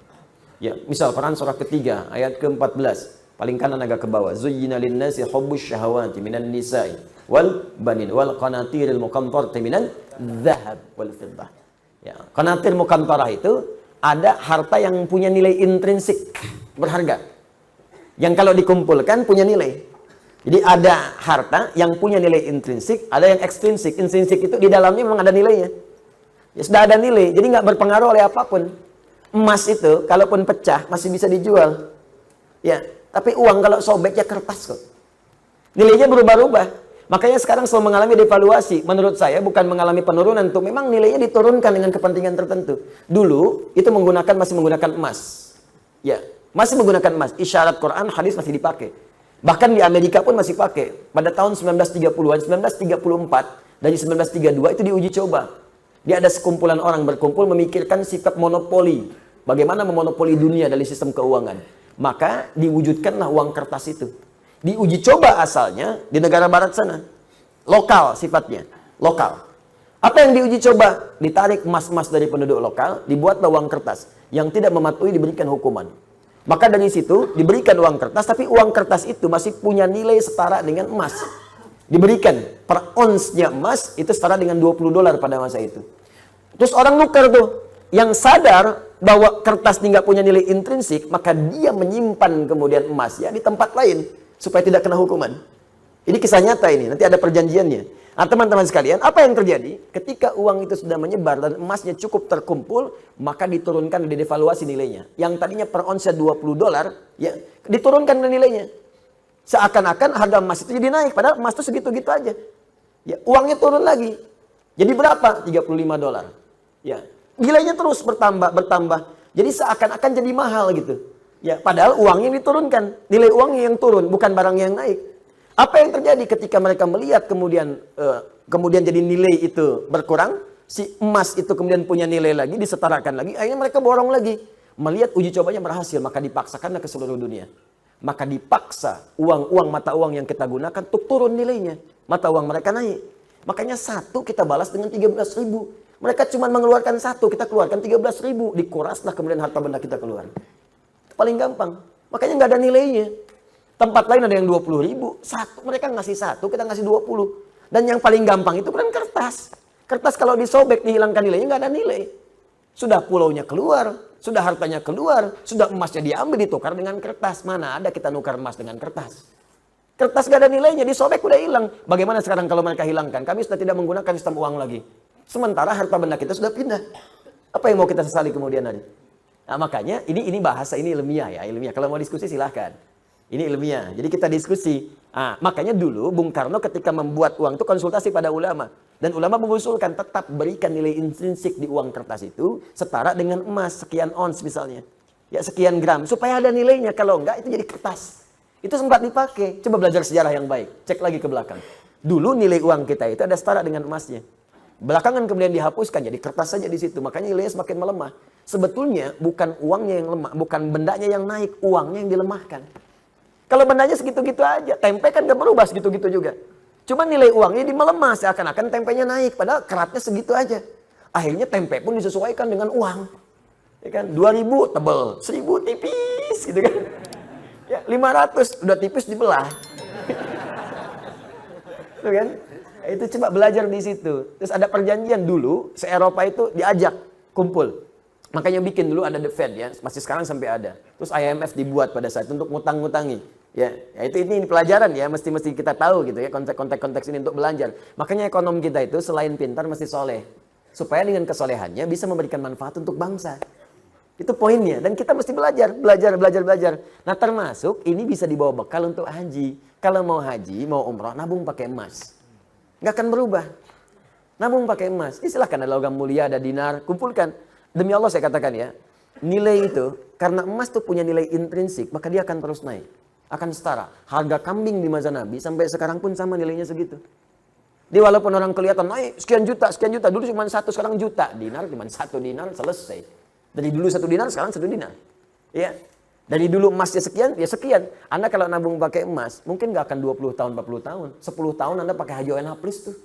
Ya, misal Quran surah ketiga, ayat ke-14. Paling kanan agak ke bawah. Zuyyina lin-nasi hubbus syahawati minan nisa'i wal banin wal qanatiril muqantarati minan dzahab wal fiddah. Ya, qanatir muqantarah itu ada harta yang punya nilai intrinsik, berharga. Yang kalau dikumpulkan punya nilai. Jadi ada harta yang punya nilai intrinsik, ada yang ekstrinsik. Intrinsik itu di dalamnya memang ada nilainya. Ya sudah ada nilai, jadi nggak berpengaruh oleh apapun. Emas itu kalaupun pecah masih bisa dijual. Ya, tapi uang kalau sobek ya kertas kok. Nilainya berubah-ubah. Makanya sekarang selalu mengalami devaluasi. Menurut saya bukan mengalami penurunan tuh, memang nilainya diturunkan dengan kepentingan tertentu. Dulu itu masih menggunakan emas. Ya, masih menggunakan emas. Isyarat Quran, hadis masih dipakai. Bahkan di Amerika pun masih pakai. Pada tahun 1930-an, 1934 dari 1932 itu diuji coba. Dia ada sekumpulan orang berkumpul memikirkan sifat monopoli. Bagaimana memonopoli dunia dari sistem keuangan. Maka diwujudkanlah uang kertas itu. Diuji coba asalnya di negara barat sana. Lokal sifatnya. Lokal. Apa yang diuji coba? Ditarik emas-emas dari penduduk lokal, dibuatlah uang kertas. Yang tidak mematuhi diberikan hukuman. Maka dari situ diberikan uang kertas, tapi uang kertas itu masih punya nilai setara dengan emas. Diberikan per onsnya emas itu setara dengan $20 pada masa itu. Terus orang nukar tuh. Yang sadar bahwa kertas ini nggak punya nilai intrinsik, maka dia menyimpan kemudian emas ya di tempat lain. Supaya tidak kena hukuman. Ini kisah nyata ini, nanti ada perjanjiannya. Nah teman-teman sekalian, apa yang terjadi? Ketika uang itu sudah menyebar dan emasnya cukup terkumpul, maka diturunkan, didevaluasi nilainya. Yang tadinya per onsnya $20, ya diturunkan nilainya. Seakan-akan harga emas itu jadi naik, padahal emas itu segitu-gitu aja. Ya, uangnya turun lagi. Jadi berapa? $35. Ya, nilainya terus bertambah. Jadi seakan-akan jadi mahal gitu. Ya, padahal uangnya diturunkan, nilai uangnya yang turun, bukan barang yang naik. Apa yang terjadi ketika mereka melihat kemudian jadi nilai itu berkurang, si emas itu kemudian punya nilai lagi, disetarakan lagi, akhirnya mereka borong lagi. Melihat uji cobanya berhasil, maka dipaksakanlah ke seluruh dunia. Maka dipaksa mata uang yang kita gunakan untuk turun nilainya. Mata uang mereka naik. Makanya satu kita balas dengan 13.000. Mereka cuma mengeluarkan satu, kita keluarkan 13.000. Dikuraslah kemudian harta benda kita keluar. Paling gampang. Makanya nggak ada nilainya. Tempat lain ada yang 20.000. Mereka ngasih satu, kita ngasih 20. Dan yang paling gampang itu kan kertas. Kertas kalau disobek, dihilangkan nilainya, nggak ada nilai. Sudah pulaunya keluar, sudah hartanya keluar, sudah emasnya diambil, ditukar dengan kertas. Mana ada kita nukar emas dengan kertas? Kertas nggak ada nilainya, disobek udah hilang. Bagaimana sekarang kalau mereka hilangkan? Kami sudah tidak menggunakan sistem uang lagi. Sementara harta benda kita sudah pindah. Apa yang mau kita sesali kemudian hari? Nah, makanya ini bahasa, ini ilmiah ya, ilmiah. Kalau mau diskusi silahkan. Ini ilmiah. Jadi kita diskusi. Nah, makanya dulu Bung Karno ketika membuat uang itu konsultasi pada ulama. Dan ulama mengusulkan tetap berikan nilai intrinsik di uang kertas itu setara dengan emas sekian ons misalnya. Ya sekian gram. Supaya ada nilainya. Kalau enggak itu jadi kertas. Itu sempat dipakai. Coba belajar sejarah yang baik. Cek lagi ke belakang. Dulu nilai uang kita itu ada setara dengan emasnya. Belakangan kemudian dihapuskan jadi kertas saja di situ. Makanya nilainya semakin melemah. Sebetulnya bukan uangnya yang lemah, bukan bendanya yang naik, uangnya yang dilemahkan. Kalau bendanya segitu-gitu aja, tempe kan gak berubah segitu-gitu juga. Cuma nilai uangnya melemah, seakan-akan tempenya naik, padahal keratnya segitu aja. Akhirnya tempe pun disesuaikan dengan uang. Ya kan? 2.000 tebel, 1.000 tipis gitu kan. Ya, 500 udah tipis dibelah. Tuh kan? Itu coba belajar di situ. Terus ada perjanjian dulu, se-Eropa itu diajak kumpul. Makanya bikin dulu ada The Fed ya, masih sekarang sampai ada. Terus IMF dibuat pada saat itu untuk ngutang-ngutangi. Ya itu ini pelajaran ya, mesti kita tahu gitu ya konteks ini untuk belajar. Makanya ekonom kita itu selain pintar mesti soleh. Supaya dengan kesolehannya bisa memberikan manfaat untuk bangsa. Itu poinnya. Dan kita mesti belajar. Nah termasuk ini bisa dibawa bekal untuk haji. Kalau mau haji, mau umroh, nabung pakai emas. Nggak akan berubah. Nabung pakai emas. Silahkan ada logam mulia, ada dinar, kumpulkan. Demi Allah saya katakan ya, nilai itu, karena emas itu punya nilai intrinsik, maka dia akan terus naik. Akan setara. Harga kambing di masa Nabi, sampai sekarang pun sama nilainya segitu. Dia walaupun orang kelihatan naik sekian juta. Dulu cuma 1, sekarang juta. Dinar cuma 1 dinar, selesai. Dari dulu 1 dinar, sekarang 1 dinar. Ya. Dari dulu emasnya sekian, ya sekian. Anda kalau nabung pakai emas, mungkin nggak akan 20 tahun, 40 tahun. 10 tahun Anda pakai haji ONH plus tuh.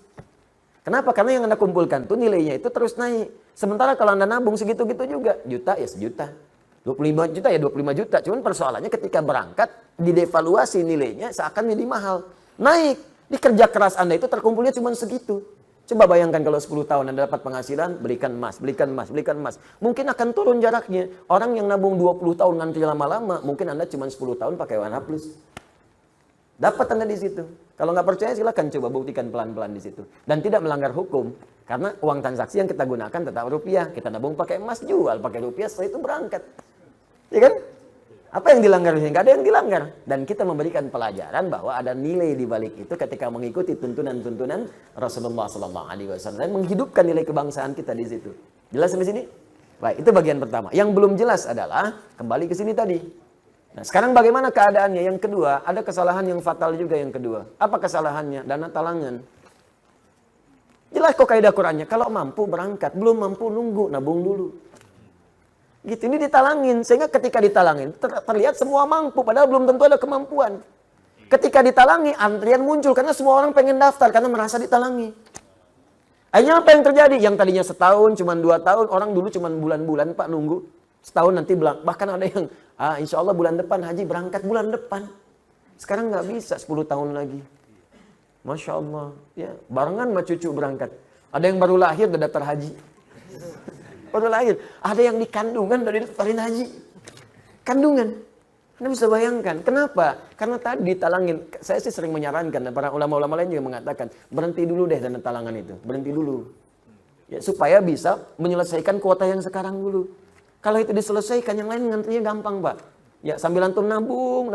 Kenapa? Karena yang Anda kumpulkan tuh nilainya itu terus naik. Sementara kalau Anda nabung segitu-gitu juga, juta ya sejuta. 25 juta ya 25 juta. Cuman persoalannya ketika berangkat, didevaluasi nilainya seakan jadi mahal. Naik. Di kerja keras Anda itu terkumpulnya cuma segitu. Coba bayangkan kalau 10 tahun Anda dapat penghasilan, belikan emas. Mungkin akan turun jaraknya. Orang yang nabung 20 tahun nanti lama-lama, mungkin Anda cuma 10 tahun pakai ONH plus. Dapat Anda di situ. Kalau nggak percaya silakan coba buktikan pelan-pelan di situ. Dan tidak melanggar hukum. Karena uang transaksi yang kita gunakan tetap rupiah. Kita nabung pakai emas, jual pakai rupiah, setelah itu berangkat. Ya kan? Apa yang dilanggar di sini? Nggak ada yang dilanggar. Dan kita memberikan pelajaran bahwa ada nilai di balik itu ketika mengikuti tuntunan-tuntunan Rasulullah SAW dan menghidupkan nilai kebangsaan kita di situ. Jelas sampai sini? Baik, itu bagian pertama. Yang belum jelas adalah kembali ke sini tadi. Nah, sekarang bagaimana keadaannya? Yang kedua, ada kesalahan yang fatal juga yang kedua. Apa kesalahannya? Dana talangan. Jelas kok kaidah Qur'annya. Kalau mampu berangkat, belum mampu nunggu, nabung dulu. Gitu, ini ditalangin. Sehingga ketika ditalangin, terlihat semua mampu. Padahal belum tentu ada kemampuan. Ketika ditalangi, antrian muncul. Karena semua orang pengen daftar. Karena merasa ditalangi. Akhirnya apa yang terjadi? Yang tadinya setahun, cuma 2 tahun. Orang dulu cuma bulan-bulan, Pak, nunggu. Setahun nanti bilang. Bahkan ada yang, insya Allah bulan depan haji, berangkat bulan depan. Sekarang nggak bisa 10 tahun lagi. Masya Allah. Ya, barengan sama cucu berangkat. Ada yang baru lahir udah daftar haji. Baru lahir. Ada yang di kandungan dari daftarin haji. Kandungan. Anda bisa bayangkan. Kenapa? Karena tadi ditalangin. Saya sih sering menyarankan. Dan para ulama-ulama lain juga mengatakan. Berhenti dulu deh dana talangan itu. Berhenti dulu. Ya, supaya bisa menyelesaikan kuota yang sekarang dulu. Kalau itu diselesaikan, yang lain ngantrinya gampang, Pak. Ya, sambil antum nabung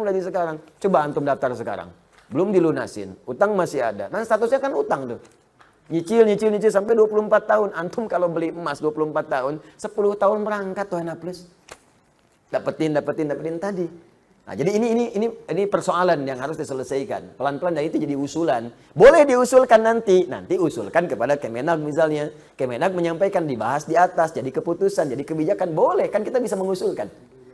dari sekarang. Coba antum daftar sekarang. Belum dilunasin. Utang masih ada. Nah, statusnya kan utang tuh. Nyicil sampai 24 tahun. Antum kalau beli emas 24 tahun, 10 tahun berangkat tuh anak plus. Dapetin tadi. Nah, jadi ini persoalan yang harus diselesaikan. Pelan-pelan dan itu jadi usulan. Boleh diusulkan nanti usulkan kepada Kemenag misalnya. Kemenag menyampaikan dibahas di atas, jadi keputusan, jadi kebijakan. Boleh, kan kita bisa mengusulkan.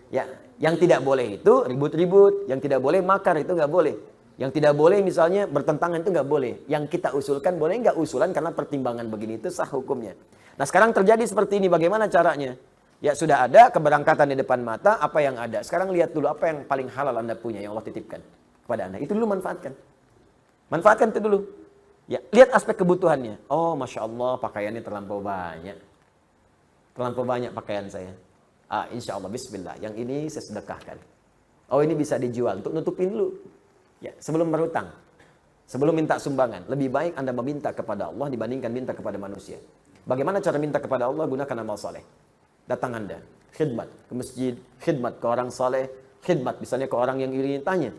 Ya, yang tidak boleh itu ribut-ribut, yang tidak boleh makar itu nggak boleh. Yang tidak boleh misalnya bertentangan itu nggak boleh. Yang kita usulkan boleh nggak usulan karena pertimbangan begini itu sah hukumnya. Nah sekarang terjadi seperti ini, bagaimana caranya? Ya sudah ada keberangkatan di depan mata, apa yang ada. Sekarang lihat dulu apa yang paling halal Anda punya yang Allah titipkan kepada Anda. Itu dulu manfaatkan. Manfaatkan itu dulu. Ya, lihat aspek kebutuhannya. Oh Masya Allah pakaiannya terlampau banyak. Terlampau banyak pakaian saya. Insya Allah bismillah. Yang ini saya sedekahkan. Oh ini bisa dijual untuk nutupin dulu. Ya, sebelum berhutang, sebelum minta sumbangan, lebih baik Anda meminta kepada Allah dibandingkan minta kepada manusia. Bagaimana cara minta kepada Allah? Gunakan amal saleh. Datang Anda, khidmat ke masjid, khidmat ke orang saleh, khidmat misalnya ke orang yang iri tanya.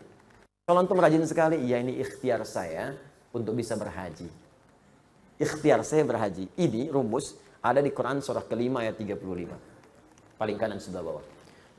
Kalau antum rajin sekali, iya ini ikhtiar saya untuk bisa berhaji. Ikhtiar saya berhaji. Ini rumus ada di Quran surah kelima ayat 35. Paling kanan sebelah bawah.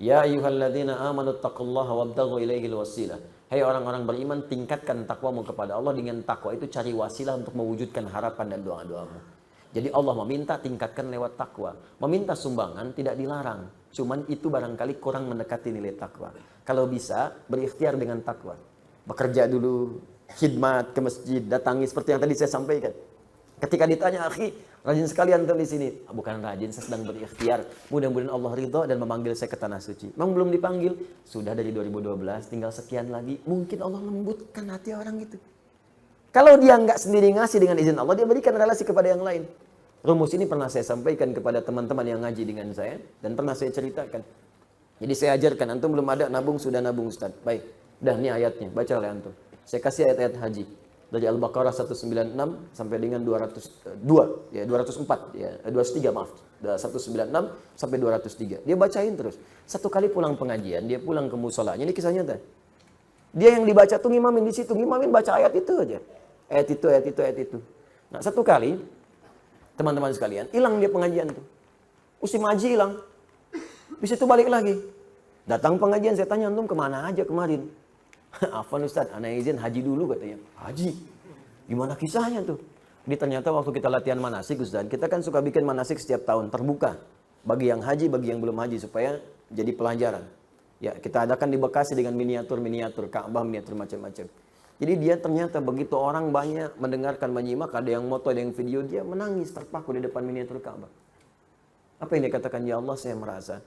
Ya ayyuhalladzina amanu taqullaha wabtaghu ilaihil wasilah. Hai orang-orang beriman, tingkatkan takwamu kepada Allah. Dengan takwa itu cari wasilah untuk mewujudkan harapan dan doa-doamu. Jadi Allah meminta tingkatkan lewat takwa. Meminta sumbangan tidak dilarang. Cuman itu barangkali kurang mendekati nilai takwa. Kalau bisa, berikhtiar dengan takwa. Bekerja dulu, khidmat ke masjid, datangi seperti yang tadi saya sampaikan. Ketika ditanya, akhi, rajin sekali antum di sini. Bukan rajin, saya sedang berikhtiar. Mudah-mudahan Allah ridho dan memanggil saya ke tanah suci. Memang belum dipanggil. Sudah dari 2012, tinggal sekian lagi. Mungkin Allah lembutkan hati orang itu. Kalau dia nggak sendiri ngasih dengan izin Allah, dia berikan relasi kepada yang lain. Rumus ini pernah saya sampaikan kepada teman-teman yang ngaji dengan saya. Dan pernah saya ceritakan. Jadi saya ajarkan, antum belum ada nabung, sudah nabung Ustaz. Baik, dah ini ayatnya, baca oleh antum. Saya kasih ayat-ayat haji. Dari Al-Baqarah 196 sampai dengan 204 ya 203 maaf. 196 sampai 203. Dia bacain terus. Satu kali pulang pengajian, dia pulang ke musholanya. Ini kisah nyata. Dia yang dibaca tuh ngimamin di situ, ngimamin baca ayat itu aja. Ayat itu. Nah, satu kali teman-teman sekalian, hilang dia pengajian tuh. Musim haji hilang. Di situ balik lagi. Datang pengajian, saya tanya antum kemana aja kemarin? Afwan Ustaz, anak izin haji dulu katanya. Haji? Gimana kisahnya tuh? Jadi ternyata waktu kita latihan manasik Ustaz, kita kan suka bikin manasik setiap tahun, terbuka. Bagi yang haji, bagi yang belum haji, supaya jadi pelajaran. Ya, kita adakan di Bekasi dengan miniatur-miniatur, Ka'bah, miniatur macam-macam. Jadi dia ternyata begitu orang banyak mendengarkan, menyimak, ada yang moto, ada yang video, dia menangis terpaku di depan miniatur Ka'bah. Apa yang dia katakan? Ya Allah, saya merasa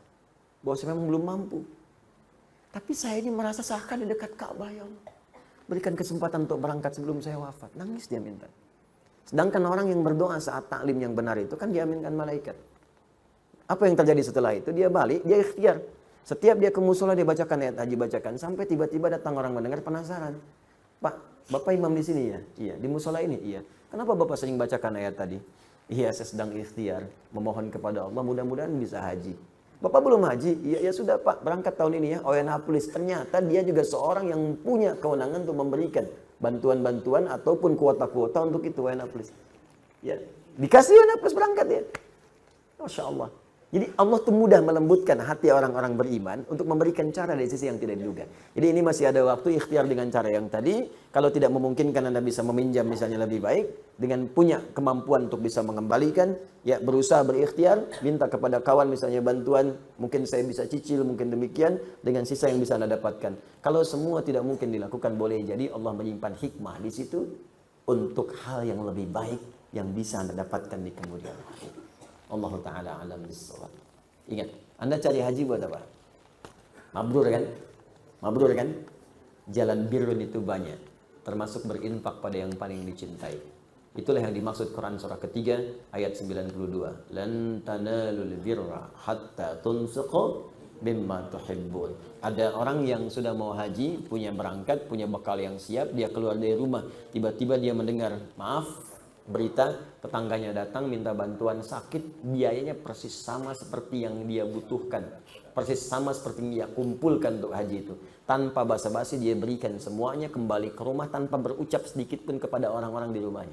bahwa saya memang belum mampu. Tapi saya ini merasa seakan di dekat Ka'bah, ya Allah. Berikan kesempatan untuk berangkat sebelum saya wafat. Nangis dia minta. Sedangkan orang yang berdoa saat taklim yang benar itu kan diaminkan malaikat. Apa yang terjadi setelah itu? Dia balik, dia ikhtiar. Setiap dia ke musola dia bacakan ayat haji, bacakan. Sampai tiba-tiba datang orang mendengar penasaran. Pak, Bapak imam di sini ya? Iya. Di musola ini? Iya. Kenapa Bapak sering bacakan ayat tadi? Iya, saya sedang ikhtiar. Memohon kepada Allah, mudah-mudahan bisa haji. Bapak belum haji? Ya sudah Pak, berangkat tahun ini ya. Oyanaplis. Ternyata dia juga seorang yang punya kewenangan untuk memberikan bantuan-bantuan ataupun kuota-kuota untuk itu Oyanaplis. Ya, dikasih Oyanaplis berangkat ya. Masya Allah. Jadi Allah tuh mudah melembutkan hati orang-orang beriman untuk memberikan cara dari sisi yang tidak diduga. Jadi ini masih ada waktu ikhtiar dengan cara yang tadi. Kalau tidak memungkinkan Anda bisa meminjam misalnya lebih baik. Dengan punya kemampuan untuk bisa mengembalikan. Ya berusaha berikhtiar. Minta kepada kawan misalnya bantuan. Mungkin saya bisa cicil, mungkin demikian. Dengan sisa yang bisa Anda dapatkan. Kalau semua tidak mungkin dilakukan boleh jadi Allah menyimpan hikmah di situ. Untuk hal yang lebih baik yang bisa Anda dapatkan di kemudian hari. Allah Ta'ala alam bisawab. Ingat, Anda cari haji buat apa? Mabrur kan? Mabrur kan? Jalan birrun itu banyak. Termasuk berinfak pada yang paling dicintai. Itulah yang dimaksud Quran surah ketiga ayat 92. Lan tanalul birra hatta tunfiqu mimma tuhibbun. Ada orang yang sudah mau haji, punya berangkat, punya bekal yang siap, dia keluar dari rumah. Tiba-tiba dia mendengar, maaf, berita tetangganya datang minta bantuan sakit, biayanya persis sama seperti yang dia butuhkan, persis sama seperti yang dia kumpulkan untuk haji itu. Tanpa basa-basi dia berikan semuanya, kembali ke rumah tanpa berucap sedikit pun kepada orang-orang di rumahnya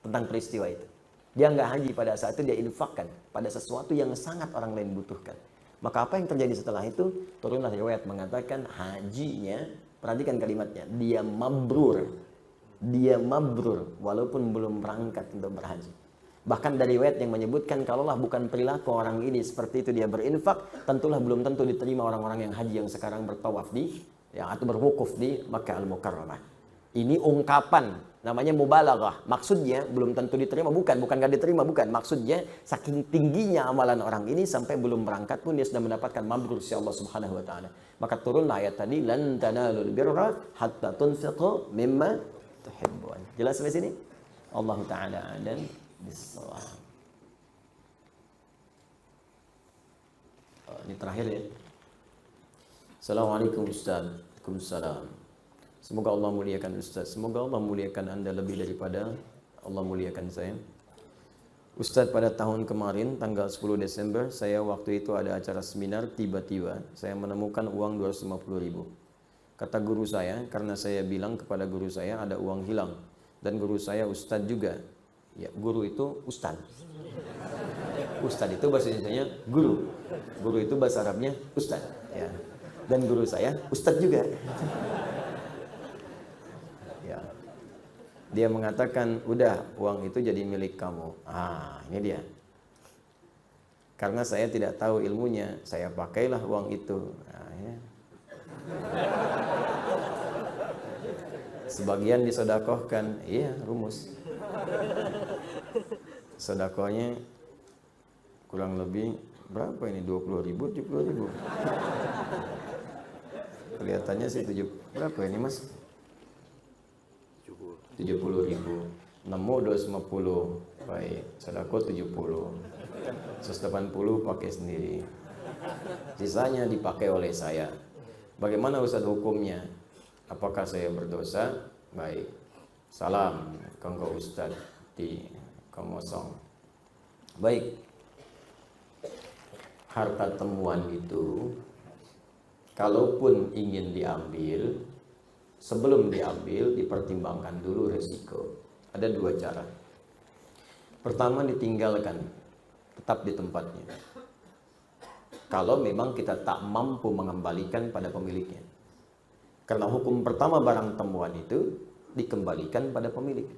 tentang peristiwa itu. Dia nggak haji pada saat itu, dia infakkan pada sesuatu yang sangat orang lain butuhkan. Maka apa yang terjadi setelah itu? Turunlah riwayat mengatakan hajinya, perhatikan kalimatnya, dia mabrur. Dia mabrur walaupun belum berangkat untuk berhaji. Bahkan dari riwayat yang menyebutkan kalaulah bukan perilaku orang ini seperti itu dia berinfak, tentulah belum tentu diterima orang-orang yang haji yang sekarang bertawaf di atau berwukuf di Makkah Al-Mukarramah. Ini ungkapan namanya mubalaghah. Maksudnya belum tentu diterima, bukan gak diterima, bukan. Maksudnya saking tingginya amalan orang ini sampai belum berangkat pun dia sudah mendapatkan mabrur si Allah Subhanahu wa taala. Maka turunlah ayat tadi lan tanalul birra hatta tunfiqu mimma tuhibbun. Jelas sampai sini? Allah Ta'ala a'lam bissawab. Ini terakhir ya. Assalamualaikum Ustaz. Waalaikumsalam. Semoga Allah muliakan Ustaz. Semoga Allah muliakan Anda lebih daripada Allah muliakan saya. Ustaz, pada tahun kemarin tanggal 10 Desember saya waktu itu ada acara seminar, tiba-tiba saya menemukan uang 250.000. Kata guru saya, karena saya bilang kepada guru saya ada uang hilang. Dan guru saya Ustadz juga. Ya, guru itu Ustadz. Ustadz itu bahasa Indonesianya guru. Guru itu bahasa Arabnya Ustadz. Ya. Dan guru saya Ustadz juga. Ya. Dia mengatakan, udah uang itu jadi milik kamu. Ini dia. Karena saya tidak tahu ilmunya, saya pakailah uang itu. Ya. Sebagian disodakohkan, iya rumus. Sodakohnya kurang lebih berapa ini? 20.000, 70.000. Kelihatannya sih berapa ini mas? 70.000. Nemu 250, baik. Sodakoh 70, 180 pakai sendiri. Sisanya dipakai oleh saya. Bagaimana Ustaz hukumnya? Apakah saya berdosa? Baik. Salam kanggo Ustaz di Komosong. Baik. Harta temuan itu kalaupun ingin diambil, sebelum diambil dipertimbangkan dulu resiko. Ada dua cara. Pertama, ditinggalkan, tetap di tempatnya. Kalau memang kita tak mampu mengembalikan pada pemiliknya. Karena hukum pertama barang temuan itu dikembalikan pada pemilik,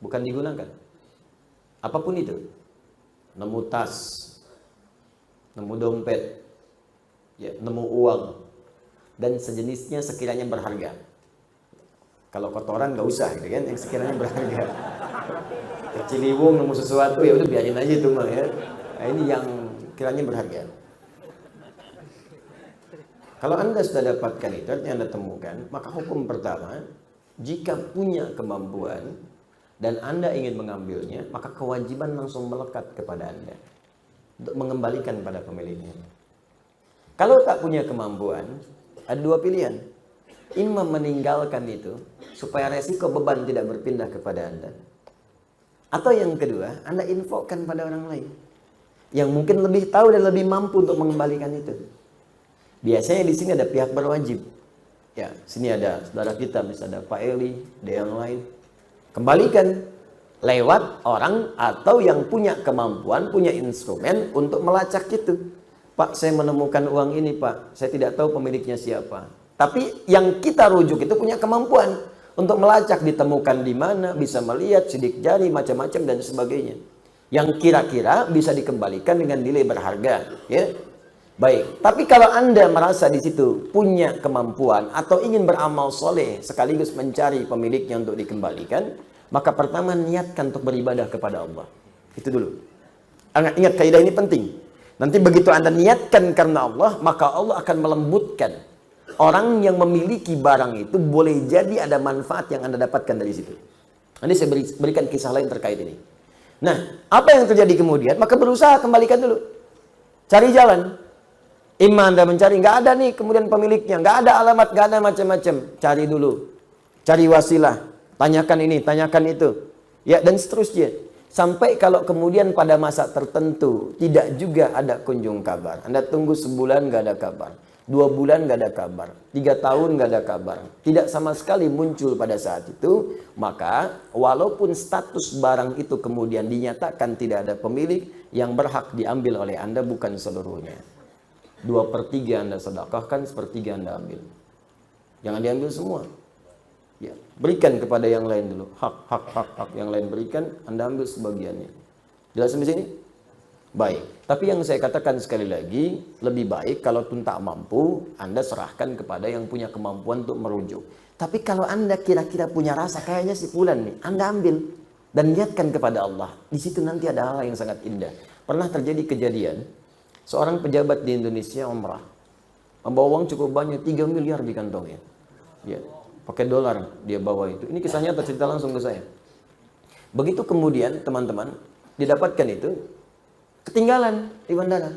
bukan digunakan. Apapun itu, nemu tas, nemu dompet, ya, nemu uang, dan sejenisnya sekiranya berharga. Kalau kotoran nggak usah, gitu kan? Yang sekiranya berharga. Ciliwung nemu sesuatu, ya udah biarin aja itu mah ya. Nah, ini yang kiranya berharga. Kalau Anda sudah dapatkan itu, artinya Anda temukan, maka hukum pertama, jika punya kemampuan dan Anda ingin mengambilnya, maka kewajiban langsung melekat kepada Anda untuk mengembalikan pada pemiliknya. Kalau tak punya kemampuan, ada dua pilihan. Imam meninggalkan itu supaya resiko beban tidak berpindah kepada Anda. Atau yang kedua, Anda infokkan pada orang lain. yang mungkin lebih tahu dan lebih mampu untuk mengembalikan itu. Biasanya di sini ada pihak berwajib. Ya, sini ada saudara kita, misalnya ada Pak Eli, ada yang lain. Kembalikan lewat orang atau yang punya kemampuan, punya instrumen untuk melacak itu. Pak, saya menemukan uang ini, Pak. Saya tidak tahu pemiliknya siapa. Tapi yang kita rujuk itu punya kemampuan untuk melacak, ditemukan di mana, bisa melihat sidik jari, macam-macam dan sebagainya. Yang kira-kira bisa dikembalikan dengan nilai berharga, ya. Baik, tapi kalau Anda merasa di situ punya kemampuan atau ingin beramal soleh sekaligus mencari pemiliknya untuk dikembalikan, maka pertama niatkan untuk beribadah kepada Allah. Itu dulu. Ingat kaidah ini penting. Nanti begitu Anda niatkan karena Allah, maka Allah akan melembutkan. Orang yang memiliki barang itu boleh jadi ada manfaat yang Anda dapatkan dari situ. Nanti saya berikan kisah lain terkait ini. Nah, apa yang terjadi kemudian? Maka berusaha kembalikan dulu. Cari jalan. Imam Anda mencari, nggak ada nih kemudian pemiliknya, nggak ada alamat, nggak ada macam-macam. Cari dulu. Cari wasilah. Tanyakan ini, tanyakan itu. Ya, dan seterusnya. Sampai kalau kemudian pada masa tertentu tidak juga ada kunjung kabar. Anda tunggu sebulan nggak ada kabar. 2 bulan nggak ada kabar, 3 tahun nggak ada kabar, tidak sama sekali muncul pada saat itu, maka walaupun status barang itu kemudian dinyatakan tidak ada pemilik, yang berhak diambil oleh Anda bukan seluruhnya. 2/3 Anda sedekahkan, 1/3 Anda ambil. Jangan diambil semua. Ya, berikan kepada yang lain dulu. Hak yang lain berikan, Anda ambil sebagiannya. Jelas sampai sini? Baik, tapi yang saya katakan sekali lagi, lebih baik kalau tak mampu, Anda serahkan kepada yang punya kemampuan untuk merujuk. Tapi kalau Anda kira-kira punya rasa, kayaknya si fulan nih, Anda ambil dan niatkan kepada Allah. Di situ nanti ada hal yang sangat indah. Pernah terjadi kejadian, seorang pejabat di Indonesia umrah, membawa uang cukup banyak, 3 miliar di kantongnya. Ya, pakai dolar dia bawa itu. Ini kisahnya tercerita langsung ke saya. Begitu kemudian teman-teman didapatkan itu, ketinggalan di bandara.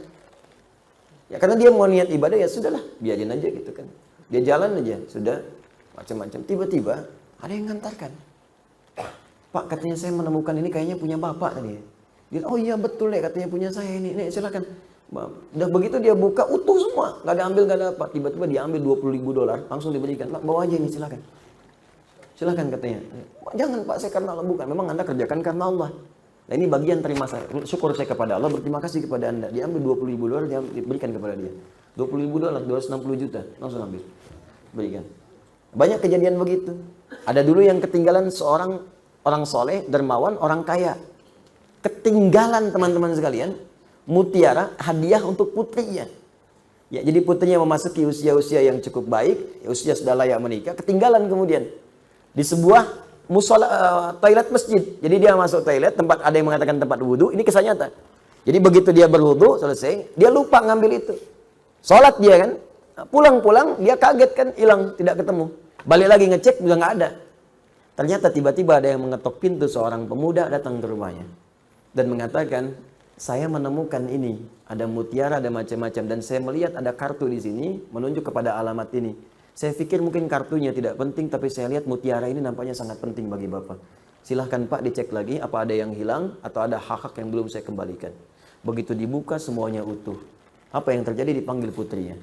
Ya karena dia mau niat ibadah, ya sudahlah, biarin aja gitu kan. Dia jalan aja, sudah macam-macam. Tiba-tiba ada yang ngantarkan. Pak, katanya saya menemukan ini kayaknya punya bapak tadi. Dia, oh iya betul ya, katanya punya saya ini. Nih silakan. Udah begitu dia buka utuh semua, nggak ada ambil, nggak ada apa. Tiba-tiba dia ambil 20.000 dolar, langsung diberikan. Pak, bawa aja ini, silakan. Silakan katanya. Jangan Pak, saya karena Allah, bukan. Memang Anda kerjakan karena Allah. Nah ini bagian terima saya, syukur saya kepada Allah, berterima kasih kepada Anda. Dia ambil 20.000 dolar, dia berikan kepada dia. 20.000 dolar, 260 juta, langsung ambil. Berikan. Banyak kejadian begitu. Ada dulu yang ketinggalan seorang orang soleh, dermawan, orang kaya. Ketinggalan teman-teman sekalian, mutiara, hadiah untuk putrinya. Ya, jadi putrinya memasuki usia-usia yang cukup baik, usia sudah layak menikah, ketinggalan kemudian. Di sebuah toilet masjid. Jadi dia masuk toilet, tempat ada yang mengatakan tempat wudhu. Ini kisah nyata. Jadi begitu dia berwudhu selesai, dia lupa ngambil itu. Sholat dia kan, pulang-pulang dia kaget kan, hilang, tidak ketemu. Balik lagi ngecek juga nggak ada. Ternyata tiba-tiba ada yang mengetok pintu, seorang pemuda datang ke rumahnya dan mengatakan, saya menemukan ini, ada mutiara, ada macam-macam, dan saya melihat ada kartu di sini menunjuk kepada alamat ini. Saya pikir mungkin kartunya tidak penting, tapi saya lihat mutiara ini nampaknya sangat penting bagi Bapak. Silahkan Pak dicek lagi apa ada yang hilang atau ada hak-hak yang belum saya kembalikan. Begitu dibuka semuanya utuh. Apa yang terjadi? Dipanggil putrinya.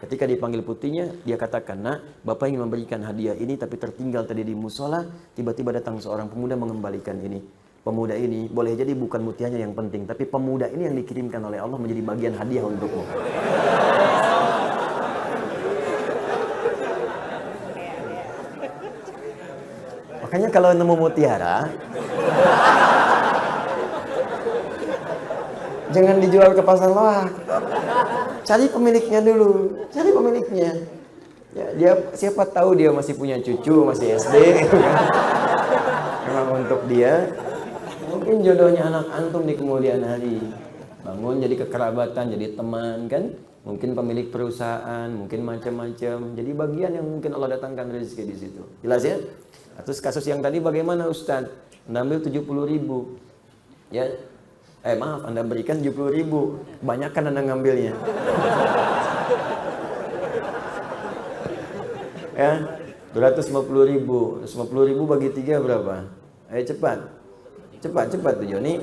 Ketika dipanggil putrinya, dia katakan, nak, Bapak ingin memberikan hadiah ini tapi tertinggal tadi di musola, tiba-tiba datang seorang pemuda mengembalikan ini. Pemuda ini boleh jadi bukan mutiaranya yang penting, tapi pemuda ini yang dikirimkan oleh Allah menjadi bagian hadiah untukmu. Makanya kalau nemu mutiara, jangan dijual ke pasar loak. Cari pemiliknya dulu, cari pemiliknya. Ya, dia siapa tahu dia masih punya cucu, masih SD. Memang untuk dia, mungkin jodohnya anak antum di kemudian hari. Bangun jadi kekerabatan, jadi teman kan. Mungkin pemilik perusahaan, mungkin macam-macam. Jadi bagian yang mungkin Allah datangkan rezeki di situ. Jelas ya? Terus kasus yang tadi bagaimana Ustadz? Anda ambil 70.000. Ya. Maaf, Anda berikan 70.000. Banyakkan Anda ngambilnya. Ya. 250.000. 250.000 bagi 3 berapa? Ayo cepat. Cepat tuh Joni.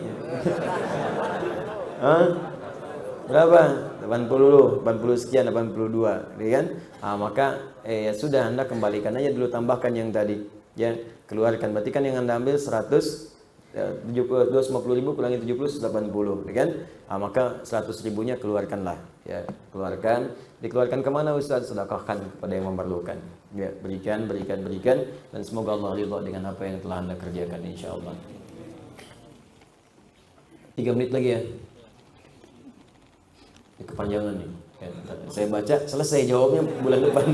Hah? Berapa? 80, 80 sekian, 82, ya kan? Maka ya sudah, Anda kembalikan aja dulu, tambahkan yang tadi, ya, keluarkan. Berarti kan yang Anda ambil 100, 250.000 kurangi 70, 180, ya kan? Maka 100 ribunya keluarkanlah, ya, keluarkan. Dikeluarkan kemana Ustaz? Sedekahkan kepada yang memerlukan. Ya, berikan, dan semoga Allah ridha dengan apa yang telah Anda kerjakan, insyaallah. 3 menit lagi ya. Ini kepanjangan nih. Ya, saya baca selesai, jawabnya bulan depan.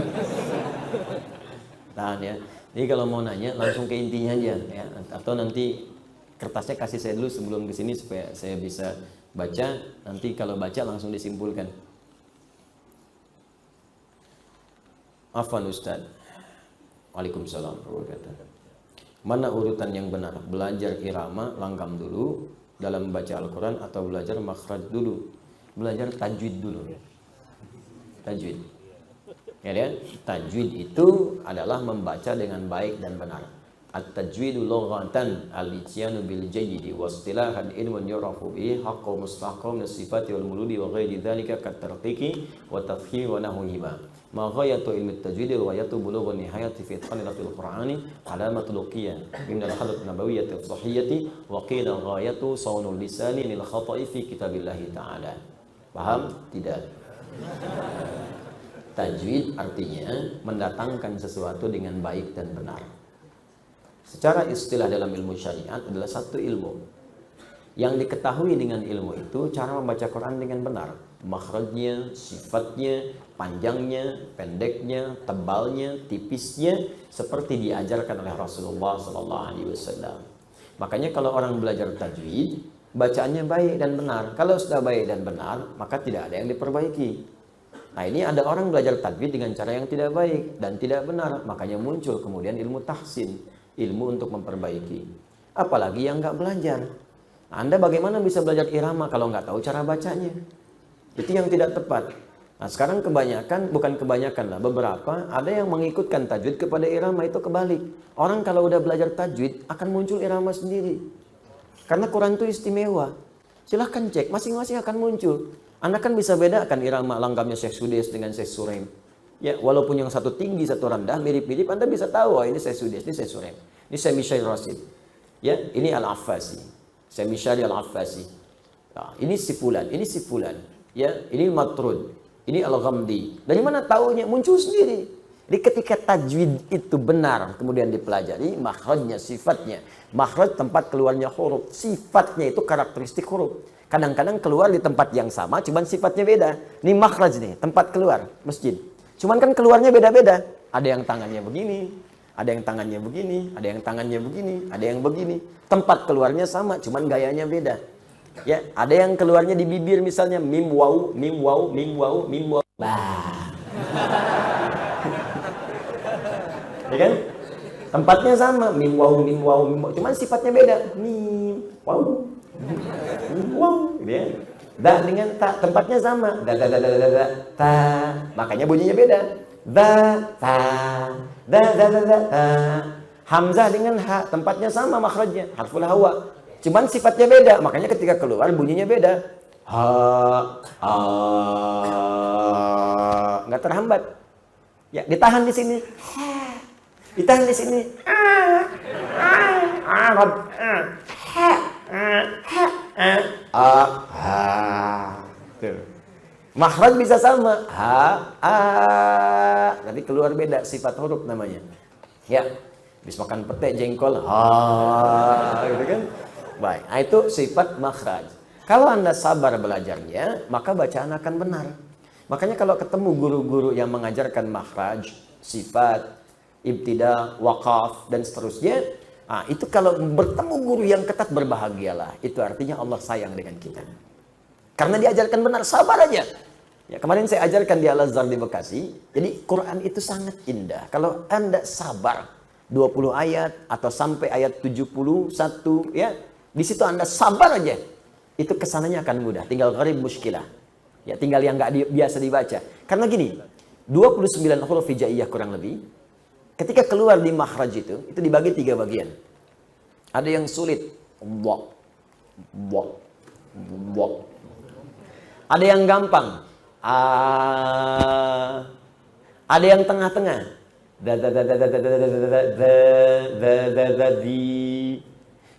Tahan ya. Jadi kalau mau nanya langsung ke intinya aja ya. Atau nanti kertasnya kasih saya dulu sebelum ke sini supaya saya bisa baca. Nanti kalau baca langsung disimpulkan. Afwan Ustaz. Waalaikumsalam warahmatullahi wabarakatuh. Mana urutan yang benar? Belajar irama langgam dulu dalam membaca Al-Quran atau belajar makhraj dulu? Belajar tajwid dulu. Tajwid. Ya kan? Tajwid itu adalah membaca dengan baik dan benar. At-tajwidu lughatan al-ityanu bil jayyidi wa istilahan ilmun yurafu bihi haqqu mustahqam min sifati wal muludi wa ghairi dzalika kat tarqiqi wa tafhim wa nahwihima. Ma ghayatu ilmi at-tajwid wa ghayatu bulughun nihayati fi itqanil qur'ani alamatul luqiyah min al-hadat nabawiyyah as-sahiyyati wa qila ghayatu sawnul lisani lil khata'i fi kitabillahi ta'ala. Paham? Tidak. Tajwid artinya mendatangkan sesuatu dengan baik dan benar. Secara istilah dalam ilmu syariat adalah satu ilmu. Yang diketahui dengan ilmu itu cara membaca Quran dengan benar. Makhrajnya, sifatnya, panjangnya, pendeknya, tebalnya, tipisnya, seperti diajarkan oleh Rasulullah SAW. Makanya kalau orang belajar tajwid, bacaannya baik dan benar. Kalau sudah baik dan benar, maka tidak ada yang diperbaiki. Nah, ini ada orang belajar tajwid dengan cara yang tidak baik dan tidak benar, makanya muncul kemudian ilmu tahsin, ilmu untuk memperbaiki. Apalagi yang nggak belajar. Nah, Anda bagaimana bisa belajar irama kalau nggak tahu cara bacanya? Itu yang tidak tepat. Nah, sekarang bukan kebanyakan lah, beberapa ada yang mengikutkan tajwid kepada irama, itu kebalik. Orang kalau udah belajar tajwid akan muncul irama sendiri. Karena Quran itu istimewa. Silahkan cek, masing-masing akan muncul. Anda kan bisa bedakan irama langgamnya Syekh Sudes dengan Syekh Suraim. Ya, walaupun yang satu tinggi, satu rendah, mirip-mirip, Anda bisa tahu, ini Syekh Sudes, ini Syekh Suraim. Ini Syekh Mishair Rasid. Ya, ini Al-Affasi. Syekh Mishair Al-Affasi. Nah, ini si fulan, ini si fulan. Ya, ini Matrud. Ini Al-Ghamdi. Dari mana taunya? Muncul sendiri. Jadi ketika tajwid itu benar, kemudian dipelajari, makhrajnya, sifatnya. Makhraj tempat keluarnya huruf. Sifatnya itu karakteristik huruf. Kadang-kadang keluar di tempat yang sama, cuman sifatnya beda. Ini makhraj nih, tempat keluar, masjid. Cuman kan keluarnya beda-beda. Ada yang tangannya begini, ada yang tangannya begini, ada yang tangannya begini, ada yang begini. Tempat keluarnya sama, cuman gayanya beda. Ya, ada yang keluarnya di bibir misalnya mim waw, mim waw, mim waw, mim waw. Bah. Ya kan? Tempatnya sama, mim waw, mim waw, mim waw. Cuman sifatnya beda. Mim waw. Mim waw, gitu ya. Da dengan ta, tempatnya sama. Da ta. Makanya bunyinya beda. Da ta. Da ta. Hamzah dengan ha, tempatnya sama makhrajnya, harful hawa. Cuman sifatnya beda, makanya ketika keluar bunyinya beda. Ha, nggak terhambat. Ya, ditahan di sini. Ditahan di sini. Makhraj bisa sama. Nanti keluar beda, sifat huruf namanya. Ya, habis makan pete jengkol. Gitu kan? Baik, nah itu sifat makhraj. Kalau Anda sabar belajarnya, maka bacaan akan benar. Makanya kalau ketemu guru-guru yang mengajarkan makhraj, sifat, ibtida, waqaf, dan seterusnya, nah, itu kalau bertemu guru yang ketat, berbahagialah. Itu artinya Allah sayang dengan kita. Karena diajarkan benar, sabar aja. Ya, kemarin saya ajarkan di Al-Azhar di Bekasi. Jadi Quran itu sangat indah. Kalau Anda sabar 20 ayat atau sampai ayat 71 ya, di situ Anda sabar aja. Itu kesananya akan mudah. Tinggal gharib muskilah. Ya, tinggal yang nggak biasa dibaca. Karena gini, 29 huruf hijaiyah kurang lebih. Ketika keluar di makhraj itu dibagi 3 bagian. Ada yang sulit. Wa. Ada yang gampang. Ada yang tengah-tengah.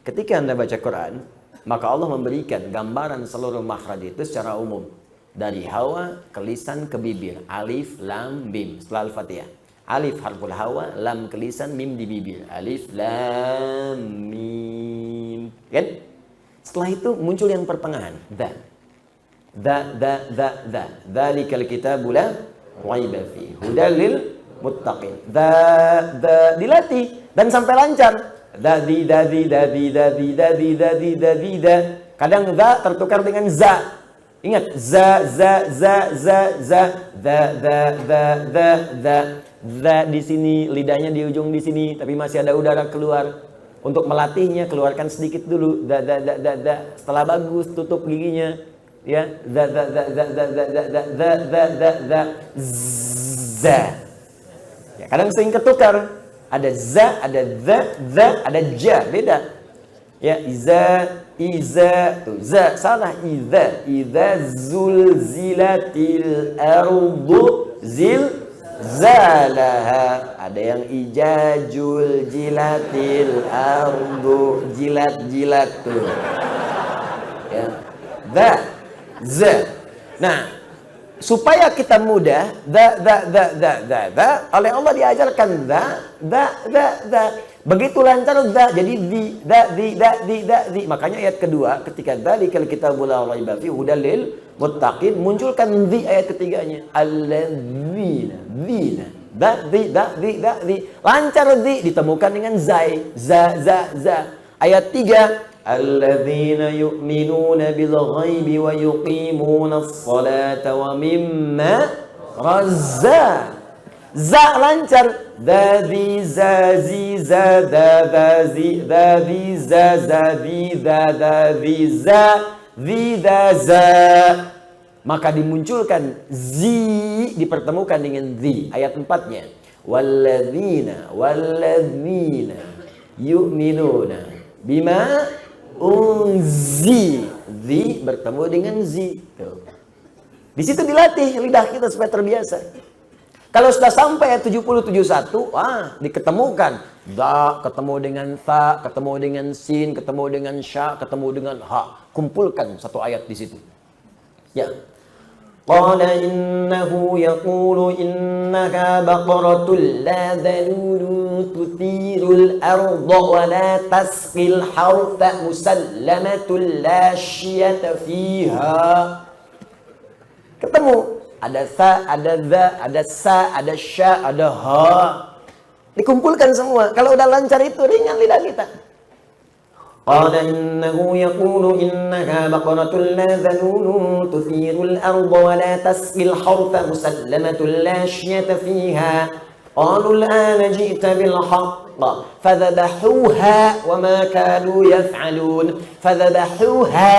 Ketika Anda baca Quran, maka Allah memberikan gambaran seluruh makhraj itu secara umum. Dari hawa ke lisan ke bibir. Alif, lam, mim. Setelah Al-Fatihah. Alif harful hawa, lam ke lisan, mim di bibir. Alif, lam, mim. Kan? Setelah itu muncul yang pertengahan. Dzalikal kitabu la raiba fihi hudal lil muttaqin. Dilatih dan sampai lancar. Dadi. Kadang za tertukar dengan za. Ingat, za. Za di sini, lidahnya di ujung di sini, tapi masih ada udara keluar. Untuk melatihnya, keluarkan sedikit dulu. Setelah bagus, tutup giginya. Ya, za. Ya, kadang sering ketukar. Ada za, ada ada ja, beda. Ya, iza, tuh, za, salah, iza zulzilatil ardu zilzalaha. Ada yang ijajul jilatil ardu, jilat tuh. Ya, za. Nah, supaya kita mudah, oleh Allah diajarkan za. Begitu lancar za, jadi di. Makanya ayat kedua, ketika dzalikal kitabu la raiba fihi hudal lil muttaqin, munculkan di ayat ketiganya. Alladzina, di. Lancar di, ditemukan dengan zai, za. Ayat 3, alladzina yu'minuna bil ghaibi wa yuqimuna as-salata wa mimma razza. Za lancar. Dadi zazi zadazi dadi zazazi dadazi za. Maka dimunculkan zi, dipertemukan dengan zi. Ayat 4-nya. Walladzina yu'minuna bima unzi. Zi bertemu dengan zi. Tuh. Di situ dilatih lidah kita supaya terbiasa. Kalau sudah sampai ayat 70-71, diketemukan. Da ketemu dengan ta, ketemu dengan sin, ketemu dengan sya, ketemu dengan ha. Kumpulkan satu ayat di situ. Ya. Qala innahu yaqulu innaha baqaratul la dhalulu tuthirul arda wa la tasqil hartha musallamatul la syiyata fiha. Ketemu. Ada sa, ada za, ada sa, ada sya, ada ha. Dikumpulkan semua. Kalau udah lancar itu ringan lidah kita. Qala innahu yaqulu innaha baqaratun la dhalulun tuthirul arda wa la tasqil hartha musallamatun la syiyata fiha. Qalu al-ana ji'ta bil haqq fadhabahuha wa ma kanu yaf'alun. Fadhabahuha.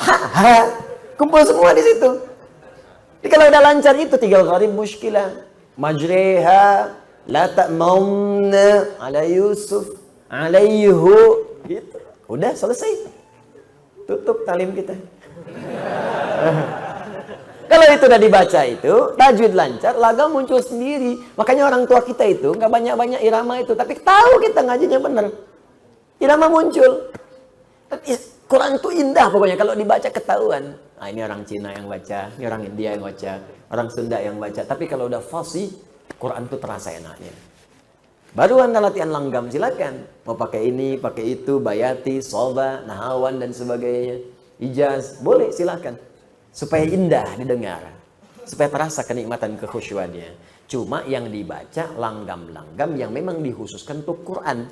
Ha. Kumpul semua di situ. Jadi kalau udah lancar itu tinggal gharib muskilah. Majreha la ta'mauna ala Yusuf alaihu. Gitu. Udah selesai. Tutup talim kita. Kalau itu udah dibaca itu, tajwid lancar, lagam muncul sendiri. Makanya orang tua kita itu nggak banyak-banyak irama itu, tapi tahu kita ngajinya benar. Irama muncul. Quran itu indah pokoknya kalau dibaca ketahuan. Nah, ini orang Cina yang baca, ini orang India yang baca, orang Sunda yang baca. Tapi kalau udah fasih, Quran itu terasa enaknya. Baru Anda latihan langgam, silakan. Mau pakai ini, pakai itu, bayati, soba, nahawan, dan sebagainya. Ijaz, boleh silakan. Supaya indah didengar. Supaya terasa kenikmatan kekhusyuannya. Cuma yang dibaca langgam-langgam yang memang dikhususkan untuk Quran.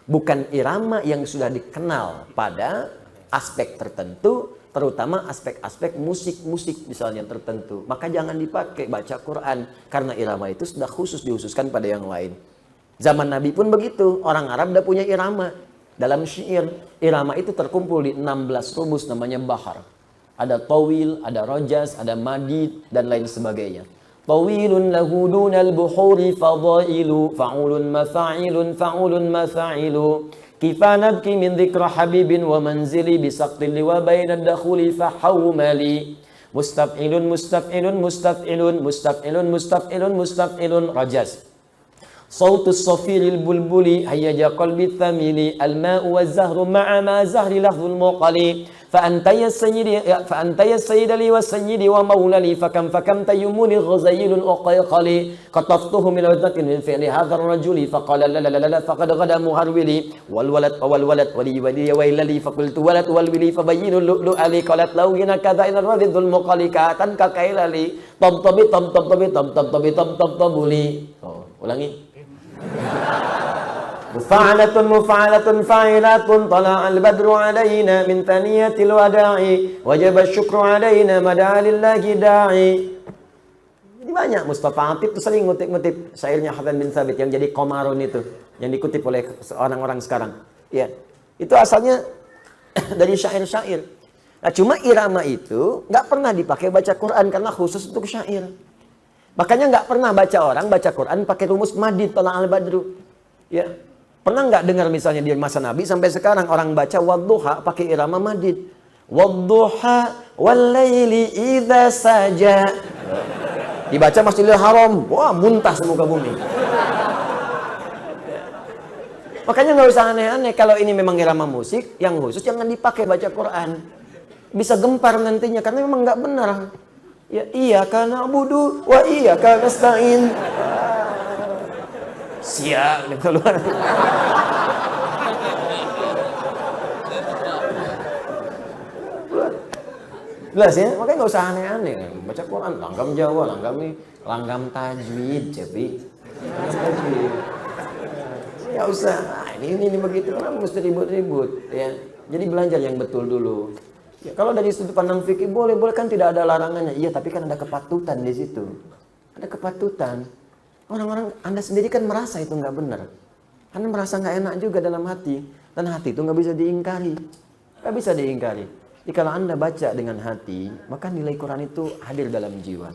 Bukan irama yang sudah dikenal pada aspek tertentu, terutama aspek-aspek musik-musik misalnya tertentu. Maka jangan dipakai baca Quran, karena irama itu sudah dihususkan pada yang lain. Zaman Nabi pun begitu, orang Arab udah punya irama. Dalam syair, irama itu terkumpul di 16 rumus namanya bahar. Ada tawil, ada rojas, ada madid, dan lain sebagainya. Tawilun lahu dunal buhuri fadailu, fa'ulun mafa'ilun, fa'ulun mafa'ilu. Kifa nabki min dzikra habibin wa manzili bisaqtil liwa baina dakhuli fa hawmali. Mustaf'ilun mustaf'ilun mustaf'ilun mustaf'ilun mustaf'ilun mustaf'ilun rajas. Sautus safiril bulbuli hayyaja qalbi thamili al-ma'u waz-zahru ma'a ma zahri lafzul muqali fa anta ya sayyid li wa sayyidi wa maulali fakam tayyumuni ghazayilun uqayqali qataftuhu min wajnatin min fi'li hadha ar-rajuli faqala la la la la faqad ghada muharwili wal walad wali wailali faqultu walad wal wili fabayyinu lu'lu ali qalat law hina kadha in ar-radhul muqali katan ka kailali tabtabi tabtabuli. Ulangi. Mufa'alatun fa'ilatun tala'al badru alaina min thaniyatil wada'i wajaba syukru alaina mada'alillahi da'i. Jadi banyak Mustafa Atib tuh sering ngutip-ngutip syairnya Hasan bin Thabit yang jadi Qomarun itu, yang dikutip oleh orang-orang sekarang. Ya, itu asalnya dari syair-syair. Nah, cuma irama itu nggak pernah dipakai baca Quran karena khusus untuk syair. Makanya nggak pernah orang baca Quran pakai rumus madid tala'al badru. Ya, pernah nggak dengar misalnya di masa Nabi sampai sekarang orang baca wadduha pakai irama madid. Wadduha wal-laili idza saja. Dibaca Masjidil Haram, wah muntah semuka bumi. Makanya nggak usah aneh-aneh kalau ini memang irama musik yang khusus jangan dipakai baca Quran. Bisa gempar nantinya karena memang nggak benar. Ya iya karena na'budu wa iya karena nasta'in. Siap nih keluar. Jelas ya, makanya nggak usah aneh-aneh. Baca Quran, langgam Jawa, langgam tajwid, Cepi. Tajwid. Ya usah. Nah, ini begitu, kenapa mesti ribut-ribut ya. Jadi belajar yang betul dulu. Ya, kalau dari sudut pandang fikih boleh kan tidak ada larangannya. Iya, tapi kan ada kepatutan di situ. Ada kepatutan. Orang-orang Anda sendiri kan merasa itu nggak benar. Anda merasa nggak enak juga dalam hati. Dan hati itu nggak bisa diingkari. Nggak bisa diingkari. Jadi kalau Anda baca dengan hati, maka nilai Quran itu hadir dalam jiwa.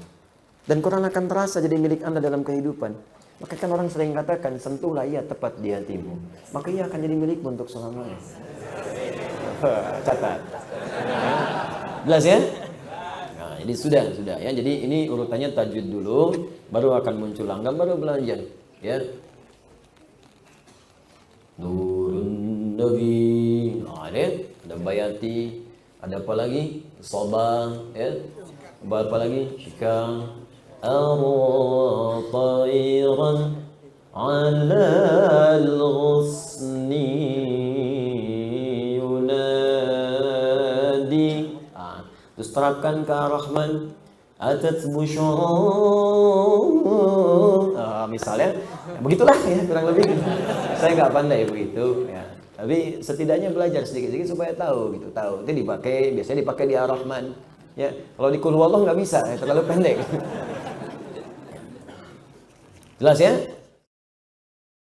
Dan Quran akan terasa jadi milik Anda dalam kehidupan. Maka kan orang sering katakan, sentuhlah ia tepat di hatimu. Maka ia akan jadi milikmu untuk selamanya. Catat. Jelas ya? Nah, jadi sudah ya. Jadi ini urutannya tajwid dulu, baru akan muncul langgam, baru belajar, ya. Nurun Nabi, ada bayati, ada apa lagi? Sabang, ya. Apa lagi? Syikang, Ar-Tayran 'ala al-ghusni. Terus terapkan ke Ar-Rahman atat busyara. Misalnya begitulah ya, kurang lebih gitu. Saya nggak pandai begitu ya. Tapi setidaknya belajar sedikit-sedikit supaya tahu gitu, tahu. Itu biasanya dipakai di Ar-Rahman. Ya, kalau di Qul Huwallah nggak bisa, ya, terlalu pendek. Jelas ya?